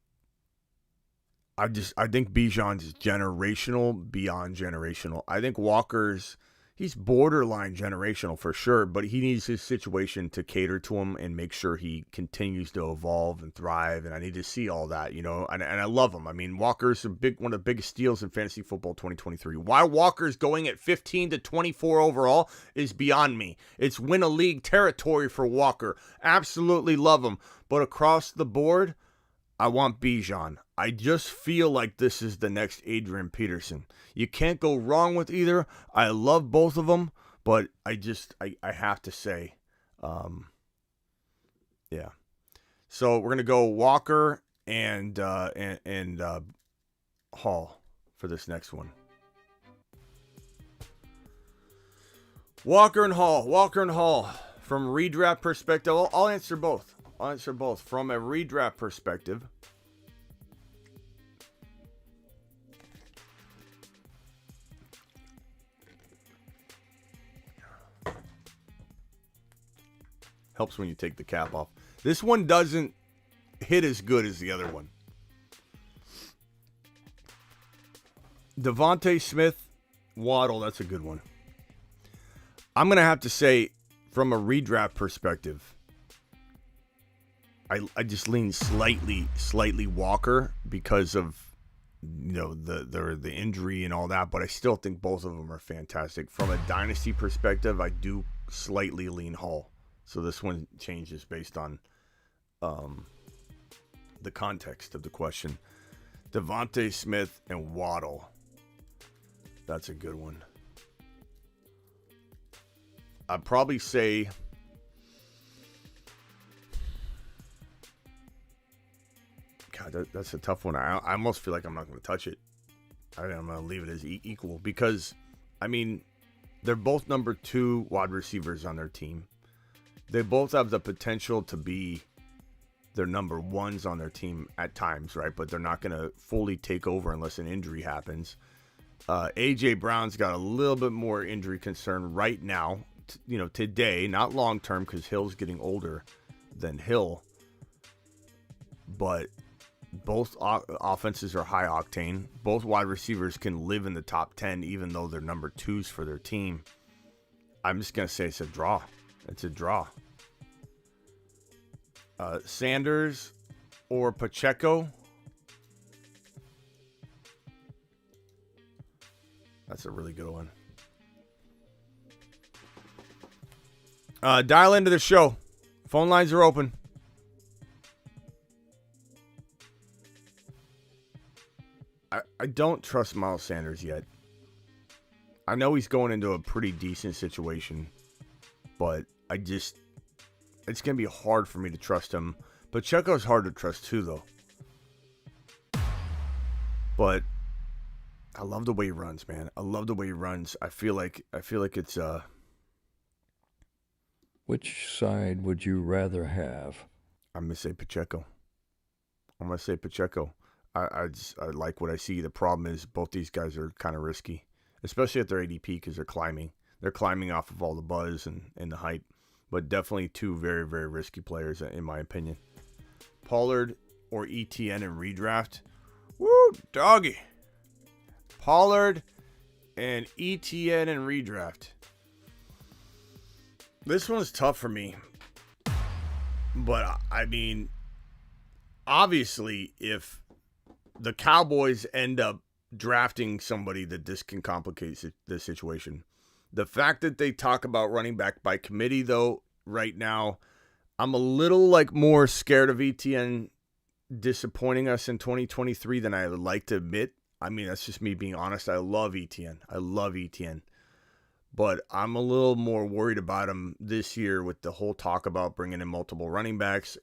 I think Bijan's generational beyond generational. I think Walker's, he's borderline generational for sure, but he needs his situation to cater to him and make sure he continues to evolve and thrive. And I need to see all that, you know, and I love him. I mean, Walker's one of the biggest steals in fantasy football 2023. Why Walker's going at 15 to 24 overall is beyond me. It's win a league territory for Walker. Absolutely love him. But across the board, I want Bijan. I just feel like this is the next Adrian Peterson. You can't go wrong with either. I love both of them, but I have to say, yeah. So we're gonna go Walker and Hall for this next one. Walker and Hall. From redraft perspective, I'll answer both. From a redraft perspective. Helps when you take the cap off. This one doesn't hit as good as the other one. Devontae Smith, Waddle, that's a good one. I'm going to have to say, from a redraft perspective, I just lean slightly Walker because of, you know, the injury and all that, but I still think both of them are fantastic. From a dynasty perspective, I do slightly lean Hall. So this one changes based on the context of the question. Devontae Smith and Waddle. That's a good one. I'd probably say God, that's a tough one. I almost feel like I'm not going to touch it. I'm going to leave it as equal because, I mean, they're both number 2 wide receivers on their team. They both have the potential to be their number 1s on their team at times, right? But they're not going to fully take over unless an injury happens. A.J. Brown's got a little bit more injury concern right now, today, not long term because Hill's getting older than Hill. But both offenses are high octane. Both wide receivers can live in the top 10 even though they're number 2s for their team. I'm just going to say it's a draw. It's a draw. Sanders or Pacheco? That's a really good one. Dial into the show. Phone lines are open. I don't trust Miles Sanders yet. I know he's going into a pretty decent situation, but it's going to be hard for me to trust him. Pacheco's hard to trust too, though. But I love the way he runs, man. I love the way he runs. I feel like it's Which side would you rather have? I'm gonna say Pacheco. I like what I see. The problem is both these guys are kind of risky, especially at their ADP because they're climbing. they're climbing off of all the buzz and the hype. But definitely two very, very risky players, in my opinion. Pollard or ETN in redraft. Woo, doggy. Pollard and ETN in redraft. This one's tough for me. But, I mean, obviously, if the Cowboys end up drafting somebody that this can complicate the situation. The fact that they talk about running back by committee, though, right now, I'm a little more scared of ETN disappointing us in 2023 than I would like to admit. I mean, that's just me being honest. I love ETN. But I'm a little more worried about him this year with the whole talk about bringing in multiple running backs.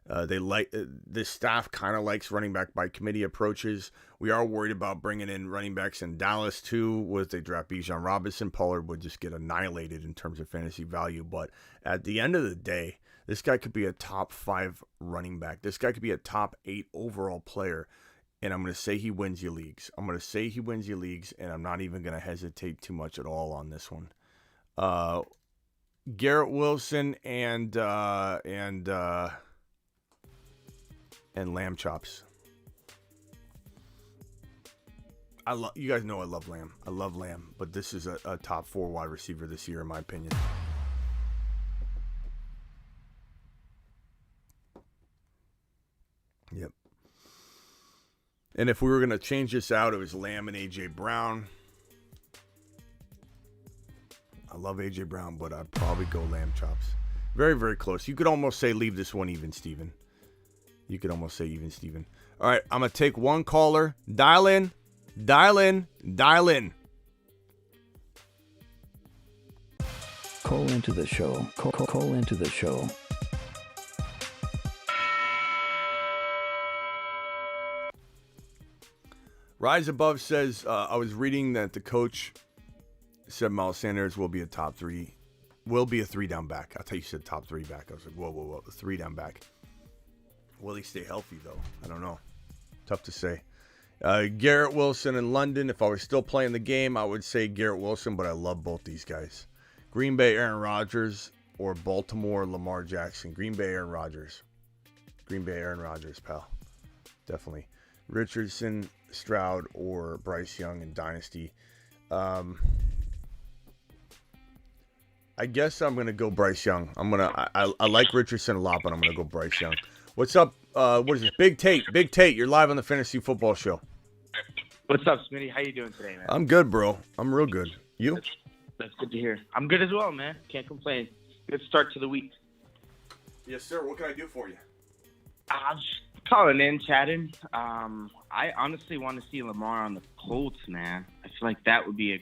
This staff kind of likes running back by committee approaches. We are worried about bringing in running backs in Dallas too. With they draft Bijan Robinson, Pollard would just get annihilated in terms of fantasy value. But at the end of the day, this guy could be a top 5 running back. This guy could be a top 8 overall player. And I'm going to say he wins you leagues. And I'm not even going to hesitate too much at all on this one. Garrett Wilson and lamb chops. You guys know I love Lamb. But this is a top 4 wide receiver this year, in my opinion. Yep. And if we were going to change this out, it was Lamb and A.J. Brown. I love A.J. Brown, but I'd probably go lamb chops. Very, very close. You could almost say leave this one even, Steven. All right, I'm going to take one caller. Dial in. Call into the show. Call into the show. Rise Above says, I was reading that the coach said Miles Sanders will be a 3-down back. I thought you said top 3 back. I was like, whoa, a 3-down back. Will he stay healthy, though? I don't know. Tough to say. Garrett Wilson in London. If I was still playing the game, I would say Garrett Wilson, but I love both these guys. Green Bay, Aaron Rodgers, or Baltimore, Lamar Jackson. Green Bay, Aaron Rodgers, pal. Definitely. Richardson, Stroud, or Bryce Young in Dynasty. I guess I'm gonna go Bryce Young. I like Richardson a lot, but I'm gonna go Bryce Young. What's up? What is this? Big Tate, you're live on the Fantasy Football Show. What's up, Smitty? How you doing today, man? I'm good, bro. I'm real good. You? That's good to hear. I'm good as well, man. Can't complain. Good start to the week. Yes, sir. What can I do for you? I'm just calling in, chatting. I honestly want to see Lamar on the Colts, man. I feel like that would be a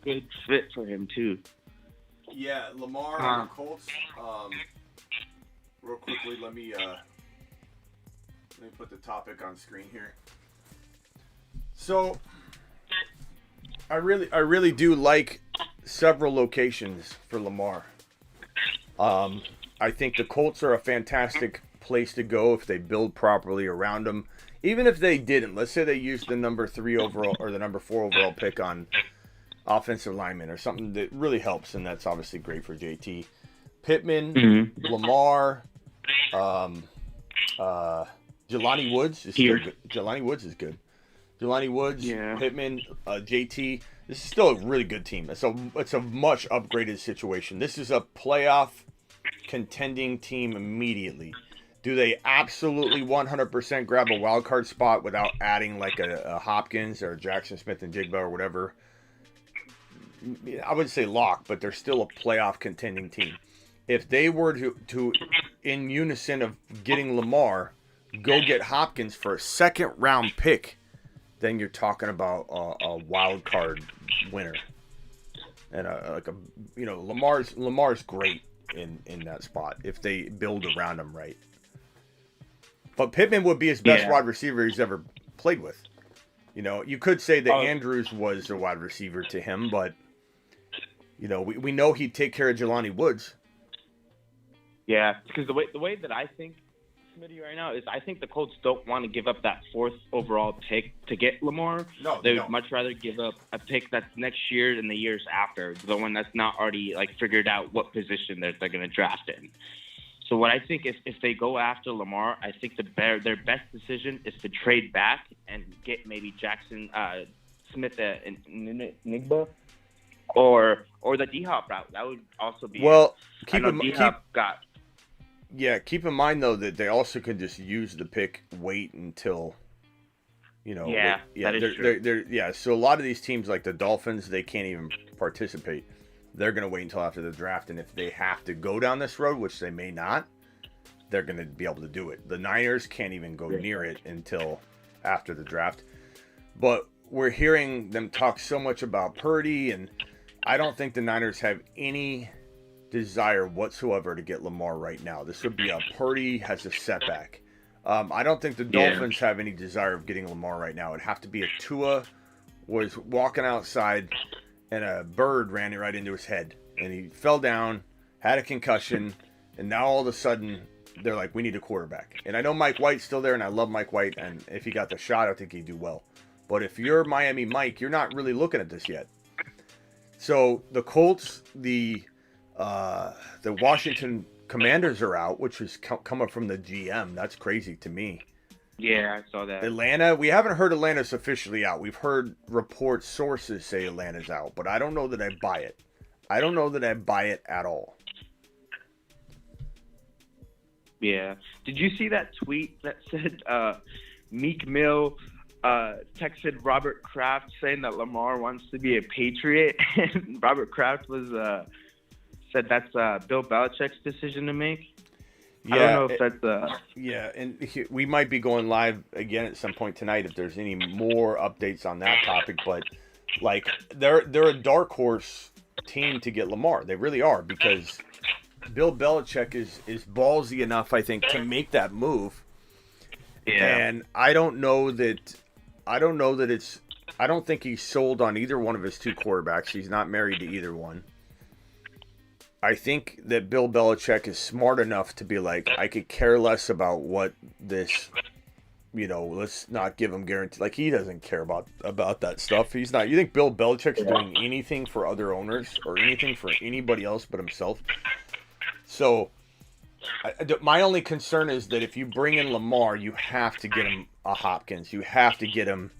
good fit for him, too. Yeah, Lamar on the Colts. Real quickly, let me put the topic on screen here. So, I really do like several locations for Lamar. I think the Colts are a fantastic place to go if they build properly around him. Even if they didn't, let's say they used the number 3 overall or the number 4 overall pick on offensive lineman or something that really helps, and that's obviously great for JT. Pittman, Lamar, Jelani Woods is still good. Jelani Woods is good. Jelani Woods, yeah. Pittman, JT. This is still a really good team. It's a much upgraded situation. This is a playoff contending team immediately. Do they absolutely 100% grab a wild card spot without adding like a Hopkins or Jackson Smith and Jigba or whatever? I wouldn't say lock, but they're still a playoff contending team. If they were to in unison of getting Lamar, go get Hopkins for a second round pick, then you're talking about a wild card winner. And Lamar's great in that spot if they build around him right. But Pittman would be his best wide receiver he's ever played with. You know, you could say that Andrews was a wide receiver to him, but you know, we know he'd take care of Jelani Woods. Yeah, because the way that I think Smitty, right now is I think the Colts don't want to give up that 4th overall pick to get Lamar. No, they they would don't. much rather give up a pick that's next year and the years after, the one that's not already figured out what position they're going to draft in. So what I think is if they go after Lamar, I think their best decision is to trade back and get maybe Jackson, Smith, and Nigba, or the D-Hop route. That would also be. Well, keep in mind though that they also could just use the pick, wait until. That is true. So a lot of these teams like the Dolphins, they can't even participate. They're going to wait until after the draft, and if they have to go down this road, which they may not, they're going to be able to do it. The Niners can't even go near it until after the draft. But we're hearing them talk so much about Purdy, and I don't think the Niners have any desire whatsoever to get Lamar right now. This would be Purdy has a setback. I don't think the Dolphins have any desire of getting Lamar right now. It'd have to be if Tua was walking outside and a bird ran it right into his head, and he fell down, had a concussion, and now all of a sudden they're like, we need a quarterback. And I know Mike White's still there, and I love Mike White, and if he got the shot, I think he'd do well. But if you're Miami Mike, you're not really looking at this yet. So the Colts, the Washington Commanders are out, which is coming from the GM. That's crazy to me. Yeah, I saw that. Atlanta, we haven't heard Atlanta's officially out. We've heard reports, sources say Atlanta's out, but I don't know that I buy it. I don't know that I buy it at all. Yeah. Did you see that tweet that said Meek Mill texted Robert Kraft saying that Lamar wants to be a Patriot? And Robert Kraft said that's Bill Belichick's decision to make. Yeah, I don't know if that's yeah, and we might be going live again at some point tonight if there's any more updates on that topic. But like, they're a dark horse team to get Lamar. They really are, because Bill Belichick is ballsy enough, I think, to make that move. Yeah. And I don't think he's sold on either one of his two quarterbacks. He's not married to either one. I think that Bill Belichick is smart enough to be like, I could care less about what this, let's not give him guarantee. Like, he doesn't care about that stuff. He's not. You think Bill Belichick's doing anything for other owners or anything for anybody else but himself? So, my only concern is that if you bring in Lamar, you have to get him a Hopkins. You have to get him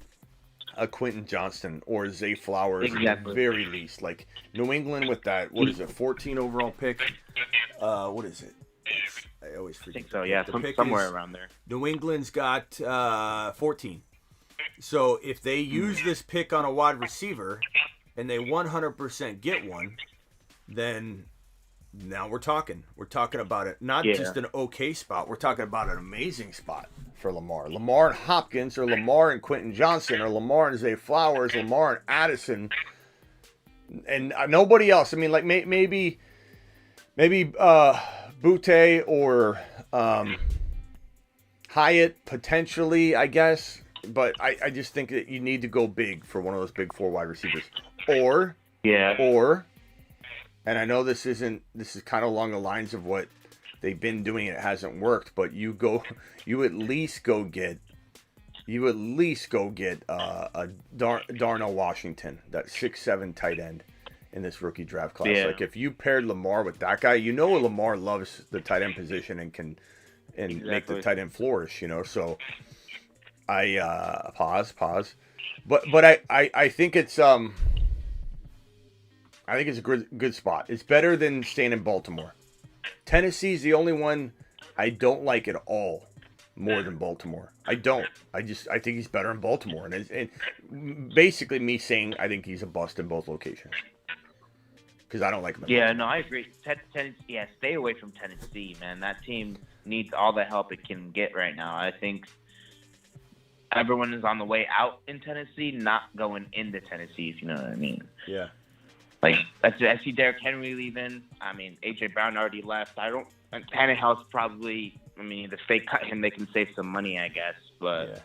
a Quentin Johnston or Zay Flowers at the very least. Like, New England with that, 14 overall pick? What is it? I always forget. I think so, yeah. Somewhere around there. New England's got 14. So if they use this pick on a wide receiver and they 100% get one, then now we're talking. We're talking about it, not just an okay spot. We're talking about an amazing spot for Lamar. Lamar and Hopkins, or Lamar and Quentin Johnston, or Lamar and Zay Flowers, Lamar and Addison, and nobody else. I mean, like maybe Butte or Hyatt potentially, I guess. But I just think that you need to go big for one of those big four wide receivers, or. And I know this is kind of along the lines of what they've been doing. It hasn't worked, but you at least go get a Darnell Washington, that 6'7" tight end in this rookie draft class. Yeah. Like, if you paired Lamar with that guy, Lamar loves the tight end position and can make the tight end flourish. So I pause, but I think it's I think it's a good spot. It's better than staying in Baltimore. Tennessee's the only one I don't like at all more than Baltimore. I don't. I think he's better in Baltimore. And basically me saying I think he's a bust in both locations. Because I don't like him. Yeah, no, I agree. Stay away from Tennessee, man. That team needs all the help it can get right now. I think everyone is on the way out in Tennessee, not going into Tennessee, if you know what I mean. Yeah. Like, I see Derrick Henry leaving. I mean, A.J. Brown already left. Tannehill's probably, if they cut him, they can save some money, I guess. But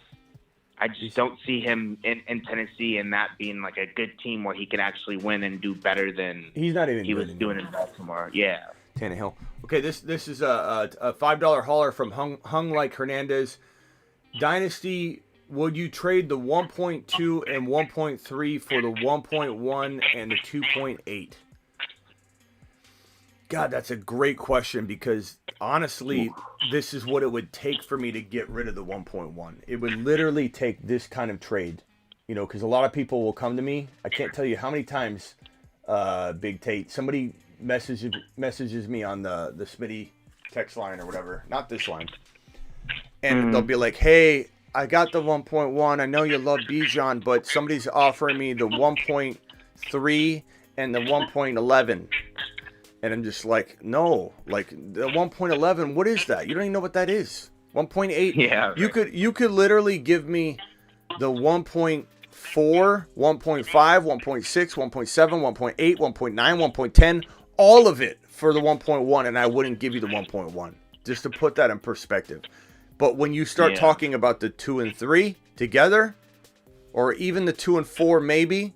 I just don't see him in Tennessee and that being like a good team where he can actually win and do better than he's not even he was doing in Baltimore. Yeah. Tannehill. Okay, this is a $5 hauler from Hung Like Hernandez. Dynasty, would you trade the 1.2 and 1.3 for the 1.1 and the 2.8? God, that's a great question because honestly, this is what it would take for me to get rid of the 1.1. It would literally take this kind of trade, because a lot of people will come to me. I can't tell you how many times, Big Tate, somebody messages me on the Smitty text line or whatever, not this line, and they'll be like, "Hey, I got the 1.1. I know you love Bijan, but somebody's offering me the 1.3 and the 1.11." And I'm just like, no, like the 1.11, what is that? You don't even know what that is. 1.8. Yeah. Right. You could literally give me the 1.4, 1.5, 1.6, 1.7, 1.8, 1.9, 1.10, all of it for the 1.1, and I wouldn't give you the 1.1. Just to put that in perspective. But when you start talking about the 2 and 3 together, or even the 2 and 4 maybe,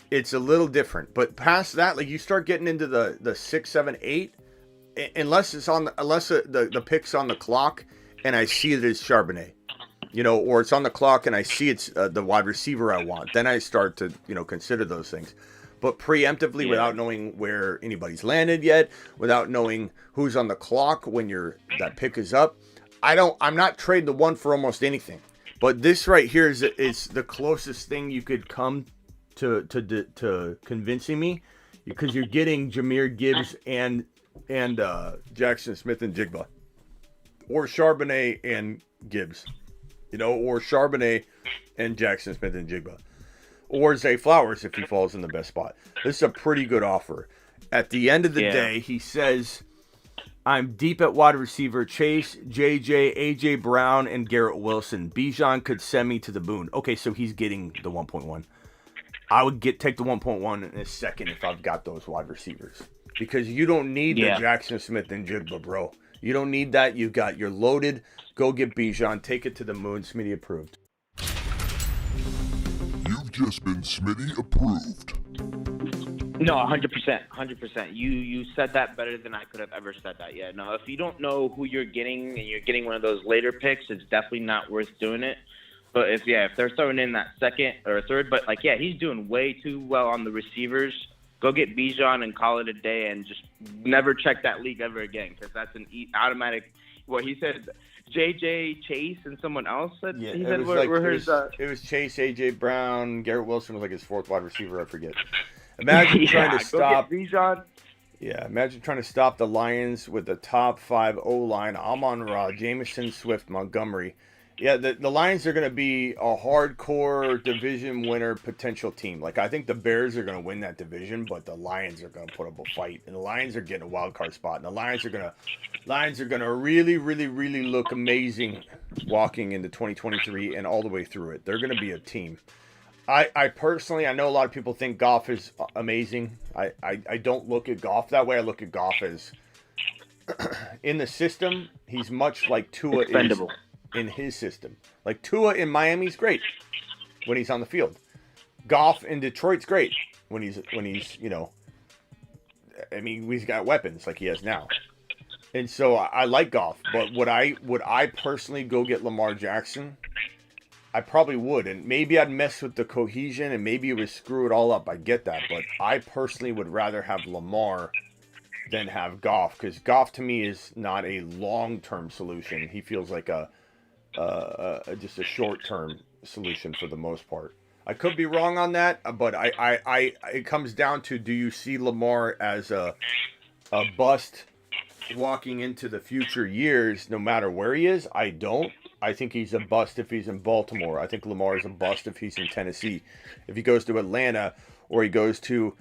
it's a little different. But past that, like you start getting into the 6, 7, 8, unless the pick's on the clock and I see that it's Charbonnet, or it's on the clock and I see it's the wide receiver I want, then I start to consider those things. But preemptively, without knowing where anybody's landed yet, without knowing who's on the clock when that pick is up, I'm not trading the one for almost anything. But this right here is the closest thing you could come to convincing me, because you're getting Jahmyr Gibbs and Jackson Smith and Jigba, or Charbonnet and Gibbs, or Charbonnet and Jackson Smith and Jigba, or Zay Flowers if he falls in the best spot. This is a pretty good offer. At the end of the day, he says, I'm deep at wide receiver. Chase, JJ, AJ Brown, and Garrett Wilson. Bijan could send me to the moon. Okay, so he's getting the 1.1. I would take the 1.1 in a second if I've got those wide receivers. Because you don't need the Jackson Smith and Jigba, bro. You don't need that. You're loaded. Go get Bijan. Take it to the moon. Smitty approved. You've just been Smitty approved. No, 100%. You said that better than I could have ever said that. Yeah, no, if you don't know who you're getting and you're getting one of those later picks, it's definitely not worth doing it. But if they're throwing in that second or third, but he's doing way too well on the receivers. Go get Bijan and call it a day, and just never check that league ever again, because that's an automatic. What he said, JJ, Chase, and someone else said. Yeah, he said it was Chase, AJ Brown, Garrett Wilson was like his fourth wide receiver. I forget. Imagine trying to stop Bijan. Yeah, imagine trying to stop the Lions with the top 5 O-line: Amon-Ra, Jameson, Swift, Montgomery. Yeah, the Lions are going to be a hardcore division winner potential team. Like, I think the Bears are going to win that division, but the Lions are going to put up a fight, and the Lions are getting a wild card spot, and the Lions are going to really, really, really look amazing walking into 2023 and all the way through it. They're going to be a team. I personally, I know a lot of people think Goff is amazing. I don't look at Goff that way. I look at Goff as in the system, he's much like Tua is in his system. Like Tua in Miami's great when he's on the field. Goff in Detroit's great when he's he's got weapons like he has now. And so I like Goff, but would I personally go get Lamar Jackson? I probably would, and maybe I'd mess with the cohesion, and maybe it would screw it all up. I get that, but I personally would rather have Lamar than have Goff, because Goff to me is not a long-term solution. He feels like just a short-term solution for the most part. I could be wrong on that, but it comes down to, do you see Lamar as a bust walking into the future years, no matter where he is? I don't. I think he's a bust if he's in Baltimore. I think Lamar is a bust if he's in Tennessee. If he goes to Atlanta, or he goes to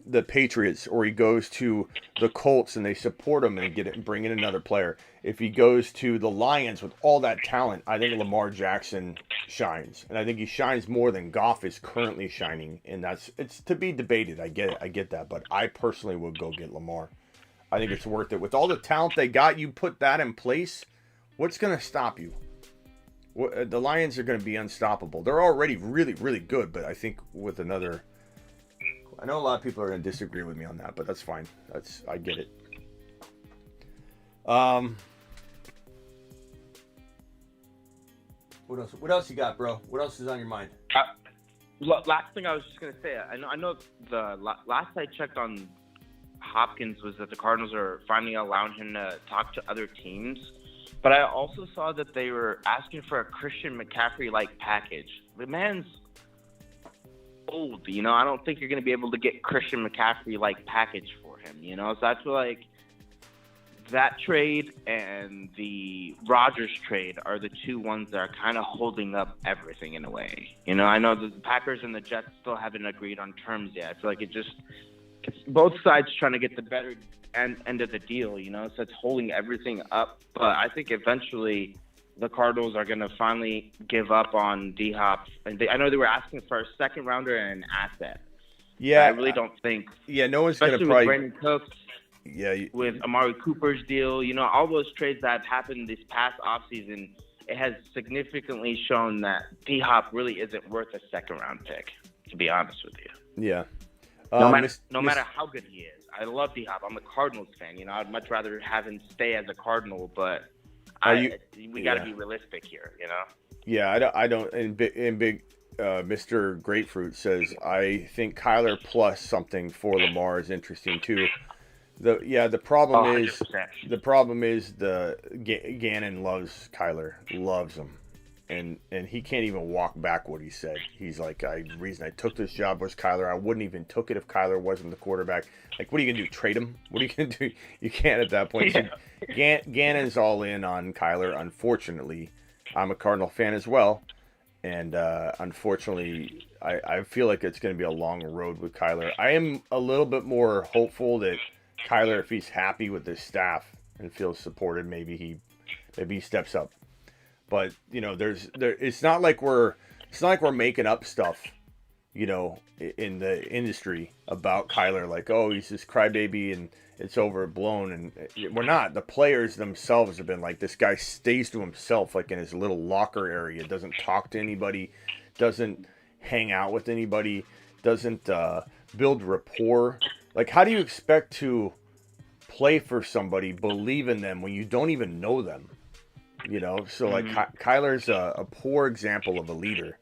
the Patriots, or he goes to the Colts and they support him and bring in another player. If he goes to the Lions with all that talent, I think Lamar Jackson shines. And I think he shines more than Goff is currently shining. And it's to be debated. I get it. I get that. But I personally would go get Lamar. I think it's worth it. With all the talent they got, you put that in place, what's going to stop you? The Lions are going to be unstoppable. They're already really, really good, but I think with another... I know a lot of people are going to disagree with me on that, but that's fine. I get it. What else? What else you got, bro? What else is on your mind? Last thing I was just gonna say, I know the last I checked on Hopkins was that the Cardinals are finally allowing him to talk to other teams, but I also saw that they were asking for a Christian McCaffrey-like package. The man's old, you know. I don't think you're gonna be able to get Christian McCaffrey-like package for him, you know. So I feel like that trade and the Rodgers trade are the two ones that are kind of holding up everything in a way. You know, I know the Packers and the Jets still haven't agreed on terms yet. I feel like it's both sides trying to get the better end of the deal, you know, so it's holding everything up. But I think eventually the Cardinals are going to finally give up on D-Hop. And I know they were asking for a second rounder and an asset. Yeah. I really don't think. Yeah, no one's going to probably. probably. Brandon Cooks. Yeah, with Amari Cooper's deal, you know, all those trades that have happened this past offseason, it has significantly shown that D-Hop really isn't worth a second-round pick, to be honest with you. Yeah. No matter how good he is. I love D-Hop. I'm a Cardinals fan. You know, I'd much rather have him stay as a Cardinal, but we got to be realistic here, you know? Yeah, I don't. And big Mr. Grapefruit says, I think Kyler plus something for Lamar is interesting, too. The problem is Gannon loves Kyler, loves him, and he can't even walk back what he said. He's like, the reason I took this job was Kyler. I wouldn't even took it if Kyler wasn't the quarterback. Like, what are you gonna do? Trade him? What are you gonna do? You can't at that point. Yeah. So Gannon's all in on Kyler. Unfortunately, I'm a Cardinal fan as well, and unfortunately, I feel like it's gonna be a long road with Kyler. I am a little bit more hopeful that Kyler, if he's happy with his staff and feels supported, maybe he steps up. But you know, it's not like we're making up stuff, you know, in the industry about Kyler, like, oh, he's this crybaby and it's overblown, and we're not. The players themselves have been like, this guy stays to himself, like in his little locker area, doesn't talk to anybody, doesn't hang out with anybody, doesn't build rapport. Like, how do you expect to play for somebody, believe in them when you don't even know them? You know, so like Kyler's a poor example of a leader,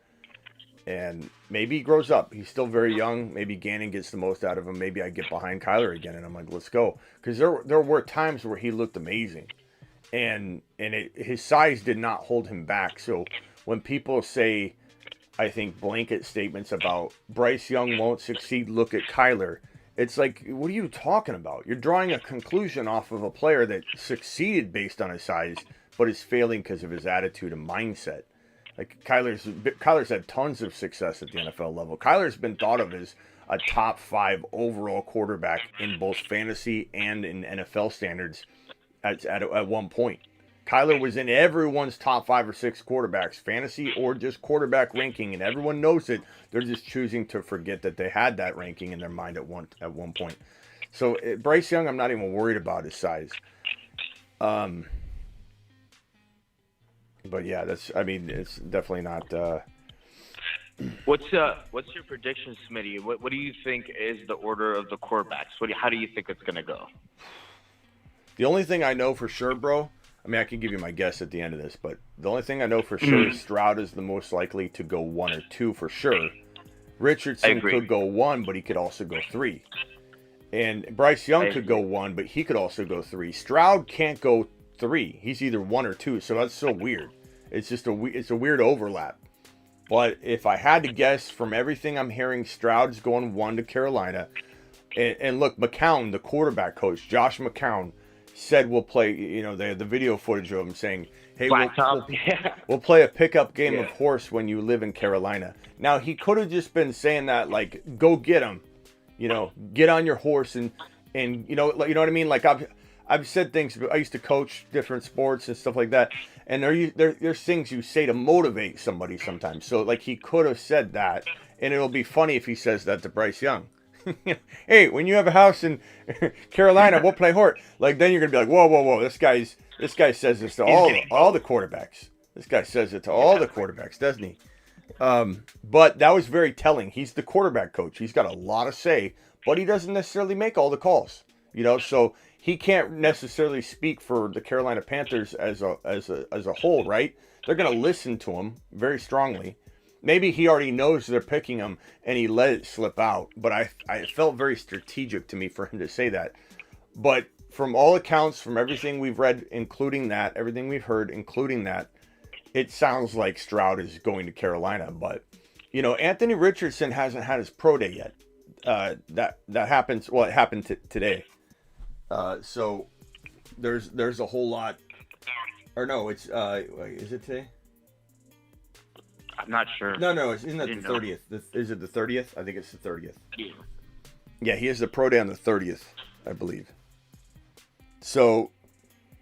and maybe he grows up. He's still very young. Maybe Gannon gets the most out of him. Maybe I get behind Kyler again, and I'm like, let's go, because there were times where he looked amazing, and his size did not hold him back. So when people say, I think, blanket statements about Bryce Young won't succeed, look at Kyler. It's like, what are you talking about? You're drawing a conclusion off of a player that succeeded based on his size, but is failing because of his attitude and mindset. Like, Kyler's had tons of success at the NFL level. Kyler's been thought of as a top 5 overall quarterback in both fantasy and in NFL standards at one point. Kyler was in everyone's top 5 or 6 quarterbacks, fantasy or just quarterback ranking, and everyone knows it. They're just choosing to forget that they had that ranking in their mind at one point. So Bryce Young, I'm not even worried about his size. But yeah, it's definitely not. What's your prediction, Smitty? What do you think is the order of the quarterbacks? How do you think it's gonna go? The only thing I know for sure, bro. I mean, I can give you my guess at the end of this, but the only thing I know for sure is Stroud is the most likely to go 1 or 2 for sure. Richardson could go 1, but he could also go 3. And Bryce Young could go 1, but he could also go 3. Stroud can't go 3. He's either 1 or 2, so that's so weird. It's just it's a weird overlap. But if I had to guess from everything I'm hearing, Stroud's going 1 to Carolina. And look, McCown, the quarterback coach, Josh McCown, said we'll play, you know, they had the video footage of him saying, hey, we'll play a pickup game of horse when you live in Carolina. Now, he could have just been saying that, like, go get him, you know, get on your horse and you know what I mean? Like, I've said things, I used to coach different sports and stuff like that, and there's things you say to motivate somebody sometimes. So, like, he could have said that, and it'll be funny if he says that to Bryce Young. Hey, when you have a house in Carolina, we'll play horse. Like, then you're gonna be like, whoa, this guy says this to all the quarterbacks. This guy says it to all the quarterbacks, doesn't he? But that was very telling. He's the quarterback coach. He's got a lot of say, but he doesn't necessarily make all the calls. You know, so he can't necessarily speak for the Carolina Panthers as a whole, right? They're going to listen to him very strongly. Maybe he already knows they're picking him and he let it slip out. But I felt very strategic to me for him to say that. But from all accounts, from everything we've read, including that, everything we've heard, including that, it sounds like Stroud is going to Carolina. But, Anthony Richardson hasn't had his pro day yet. That happens. Well, it happened today. So there's a whole lot. Or no, it's is it today? I'm not sure. No, isn't that the 30th? Is it the 30th? I think it's the 30th. Yeah, he has the pro day on the 30th, I believe. So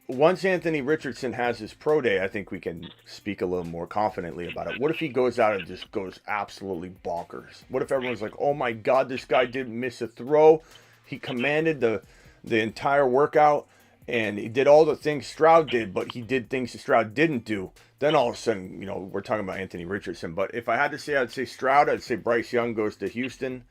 once Anthony Richardson has his pro day, I think we can speak a little more confidently about it. What if he goes out and just goes absolutely bonkers? What if everyone's like, oh my God, this guy didn't miss a throw. He commanded the entire workout and he did all the things Stroud did, but he did things that Stroud didn't do. Then all of a sudden, we're talking about Anthony Richardson. But if I had to say, I'd say Stroud. I'd say Bryce Young goes to Houston.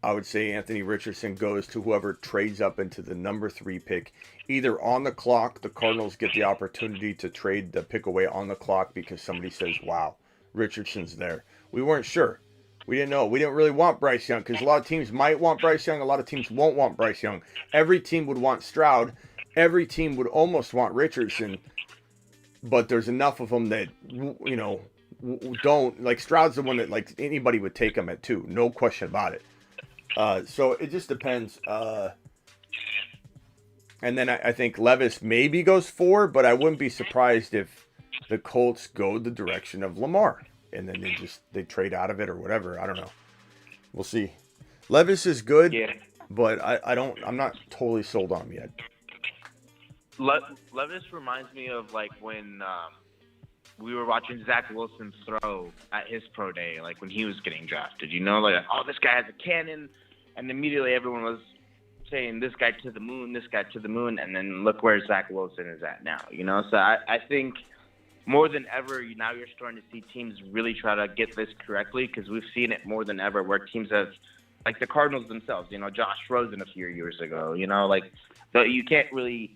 I would say Anthony Richardson goes to whoever trades up into the number 3 pick. Either on the clock, the Cardinals get the opportunity to trade the pick away on the clock because somebody says, wow, Richardson's there. We weren't sure. We didn't know. We didn't really want Bryce Young because a lot of teams might want Bryce Young. A lot of teams won't want Bryce Young. Every team would want Stroud. Every team would almost want Richardson. But there's enough of them that, don't. Like, Stroud's the one that, like, anybody would take him at 2. No question about it. So it just depends. And then I think Levis maybe goes 4, but I wouldn't be surprised if the Colts go the direction of Lamar. And then they trade out of it or whatever. I don't know. We'll see. Levis is good, but I'm not totally sold on him yet. Levis reminds me of like when we were watching Zach Wilson throw at his pro day, like when he was getting drafted. Like, oh, this guy has a cannon, and immediately everyone was saying this guy to the moon, this guy to the moon, and then look where Zach Wilson is at now. So I think more than ever now you're starting to see teams really try to get this correctly because we've seen it more than ever where teams have, like the Cardinals themselves. Josh Rosen a few years ago. You can't really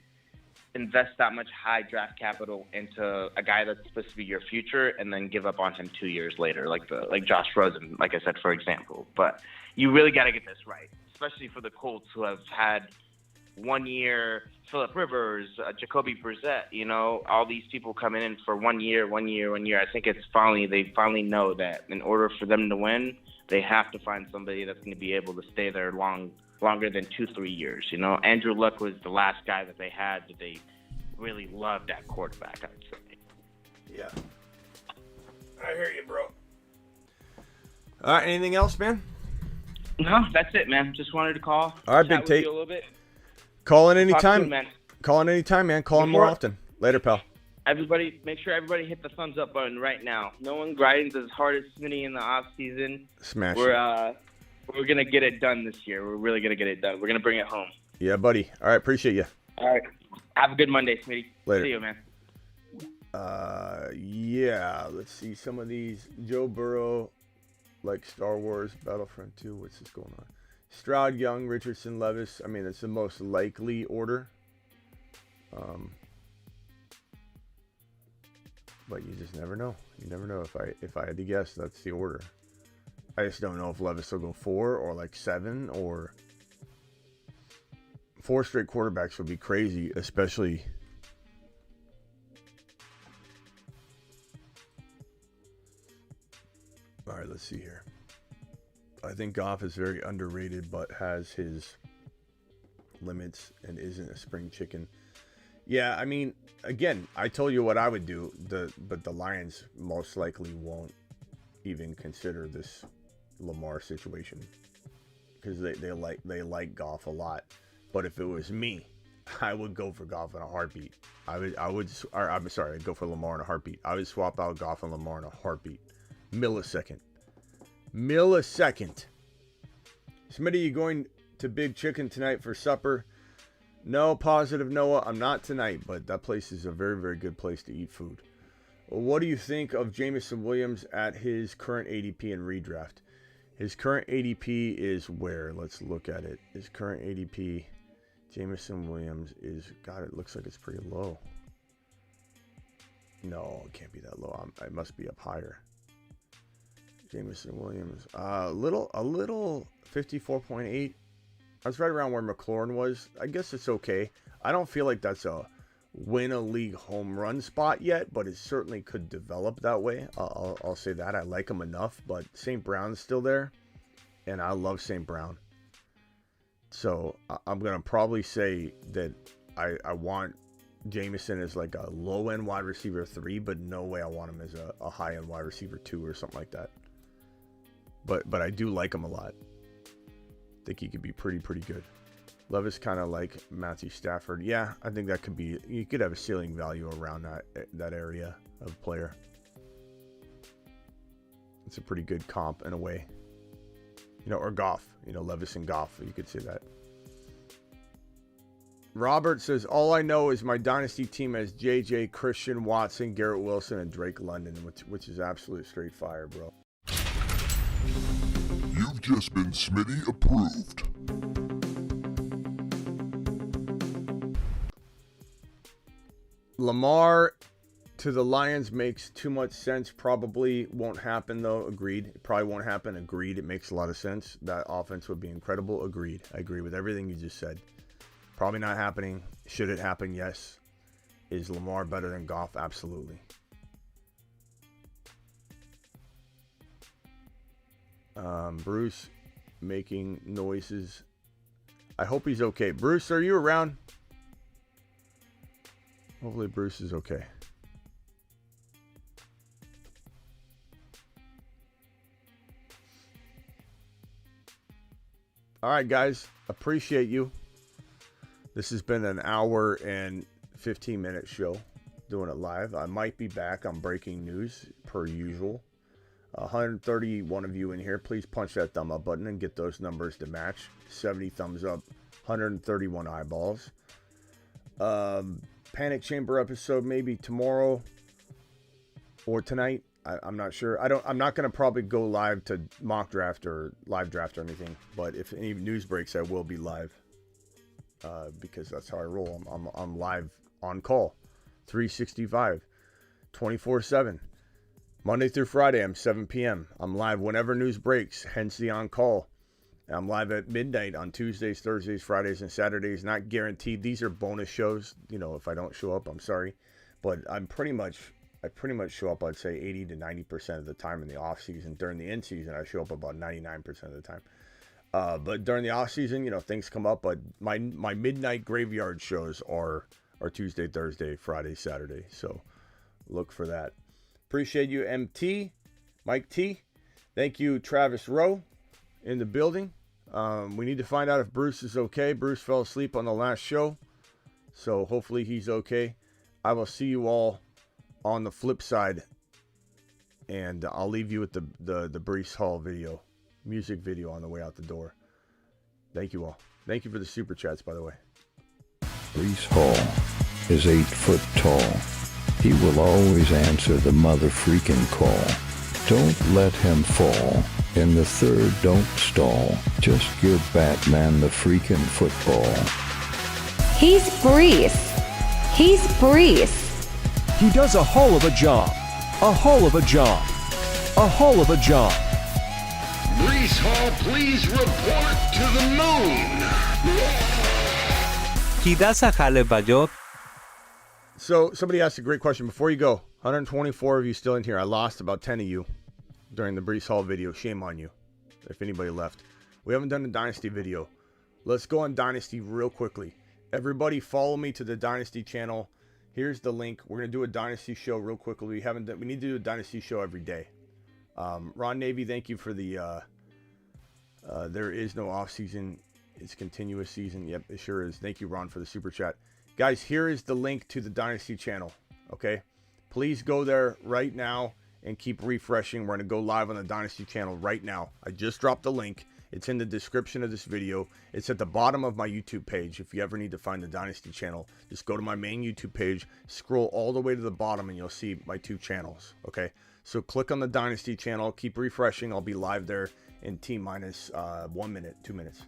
invest that much high draft capital into a guy that's supposed to be your future and then give up on him 2 years later, like Josh Rosen, like I said, for example. But you really got to get this right, especially for the Colts who have had 1 year Phillip Rivers, Jacoby Brissett, all these people coming in for 1 year. I think they finally know that in order for them to win, they have to find somebody that's going to be able to stay there longer than 2-3 years. Andrew Luck was the last guy that they had that they really loved at quarterback, I'd say. Yeah. I hear you, bro. All right, anything else, man? No, that's it, man. Just wanted to call. All right, Big Tate. A little bit. Call in anytime. Man. Call in anytime, man. Call in more often. Later, pal. Everybody, make sure everybody hit the thumbs up button right now. No one grinds as hard as Smitty in the off season. Smash it. We're going to get it done this year. We're really going to get it done. We're going to bring it home. Yeah, buddy. All right, appreciate you. All right. Have a good Monday, Smitty. Later. See you, man. Yeah, let's see some of these. Joe Burrow, like Star Wars Battlefront 2. What's this going on? Stroud, Young, Richardson, Levis. I mean, that's the most likely order. But you just never know. You never know. If I had to guess, that's the order. I just don't know if Levis will go 4 or like 7 or 4 straight quarterbacks would be crazy, especially. All right, let's see here. I think Goff is very underrated, but has his limits and isn't a spring chicken. Yeah, I mean, again, I told you what I would do. But the Lions most likely won't even consider this Lamar situation because they like Goff a lot. But if it was me, I would go for Goff in a heartbeat. I'd go for Lamar in a heartbeat. I would swap out Goff and Lamar in a heartbeat. Millisecond. Smitty, you going to Big Chicken tonight for supper? No, positive Noah, I'm not tonight, but that place is a very, very good place to eat food. What do you think of Jameson Williams at his current ADP and redraft? His current ADP is where? Let's look at it. His current ADP, Jameson Williams is, God, it looks like it's pretty low. No, it can't be that low. It must be up higher. Jameson Williams, a little 54.8. That's right around where McLaurin was. I guess it's okay. I don't feel like that's a win a league home run spot yet, but it certainly could develop that way. I'll say that. I like him enough, but St. Brown's still there, and I love St. Brown. So I'm going to probably say that I want Jameson as like a low-end wide receiver 3, but no way I want him as a high-end wide receiver 2 or something like that. But I do like him a lot. I think he could be pretty good. Levis kind of like Matthew Stafford. Yeah, I think that could be. You could have a ceiling value around that area of player. It's a pretty good comp in a way. Or Goff. Levis and Goff. You could say that. Robert says, all I know is my dynasty team has JJ, Christian Watson, Garrett Wilson, and Drake London, which is absolute straight fire, bro. You've just been Smitty approved. Lamar to the Lions makes too much sense. Probably won't happen, though. Agreed. It probably won't happen. Agreed. It makes a lot of sense. That offense would be incredible. Agreed. I agree with everything you just said. Probably not happening. Should it happen? Yes. Is Lamar better than Goff? Absolutely. Bruce making noises. I hope he's okay. Bruce, are you around? Hopefully Bruce is okay. All right, guys. Appreciate you. This has been an hour and 15-minute show. Doing it live. I might be back on breaking news per usual. 131 of you in here. Please punch that thumb up button and get those numbers to match. 70 thumbs up. 131 eyeballs. Panic Chamber episode maybe tomorrow or tonight. I'm not sure. I'm not going to probably go live to mock draft or live draft or anything. But if any news breaks, I will be live. Because that's how I roll. I'm live on call. 365. 24/7. Monday through Friday, I'm 7 p.m. I'm live whenever news breaks, hence the on-call. I'm live at midnight on Tuesdays, Thursdays, Fridays, and Saturdays. Not guaranteed. These are bonus shows. If I don't show up, I'm sorry. But I pretty much show up, I'd say 80 to 90% of the time in the off-season. During the in-season, I show up about 99% of the time. But during the off-season, things come up. But my midnight graveyard shows are Tuesday, Thursday, Friday, Saturday. So look for that. Appreciate you, MT, Mike T. Thank you, Travis Rowe, in the building. We need to find out if Bruce is okay. Bruce fell asleep on the last show, so hopefully he's okay. I will see you all on the flip side, and I'll leave you with the Breece Hall video, music video on the way out the door. Thank you all. Thank you for the super chats, by the way. Breece Hall is 8 foot tall. He will always answer the mother freaking call. Don't let him fall. In the third, don't stall. Just give Batman the freaking football. He's Breece. He's Breece. He does a hull of a job. A hull of a job. A hull of a job. Breece Hall, please report to the moon. He does a hell of a job. So somebody asked a great question before you go. 124 of you still in here. I lost about 10 of you during the Breece Hall video. Shame on you if anybody left. We haven't done a Dynasty video. Let's go on Dynasty real quickly. Everybody follow me to the Dynasty channel. Here's the link. We're going to do a Dynasty show real quickly. We need to do a Dynasty show every day. Ron Navy, thank you for the there is no off season. It's continuous season. Yep, it sure is. Thank you, Ron, for the super chat. Guys, here is the link to the Dynasty channel, okay? Please go there right now and keep refreshing. We're going to go live on the Dynasty channel right now. I just dropped the link. It's in the description of this video. It's at the bottom of my YouTube page. If you ever need to find the Dynasty channel, just go to my main YouTube page, scroll all the way to the bottom, and you'll see my 2 channels, okay? So click on the Dynasty channel. Keep refreshing. I'll be live there in T-minus 1 minute, 2 minutes.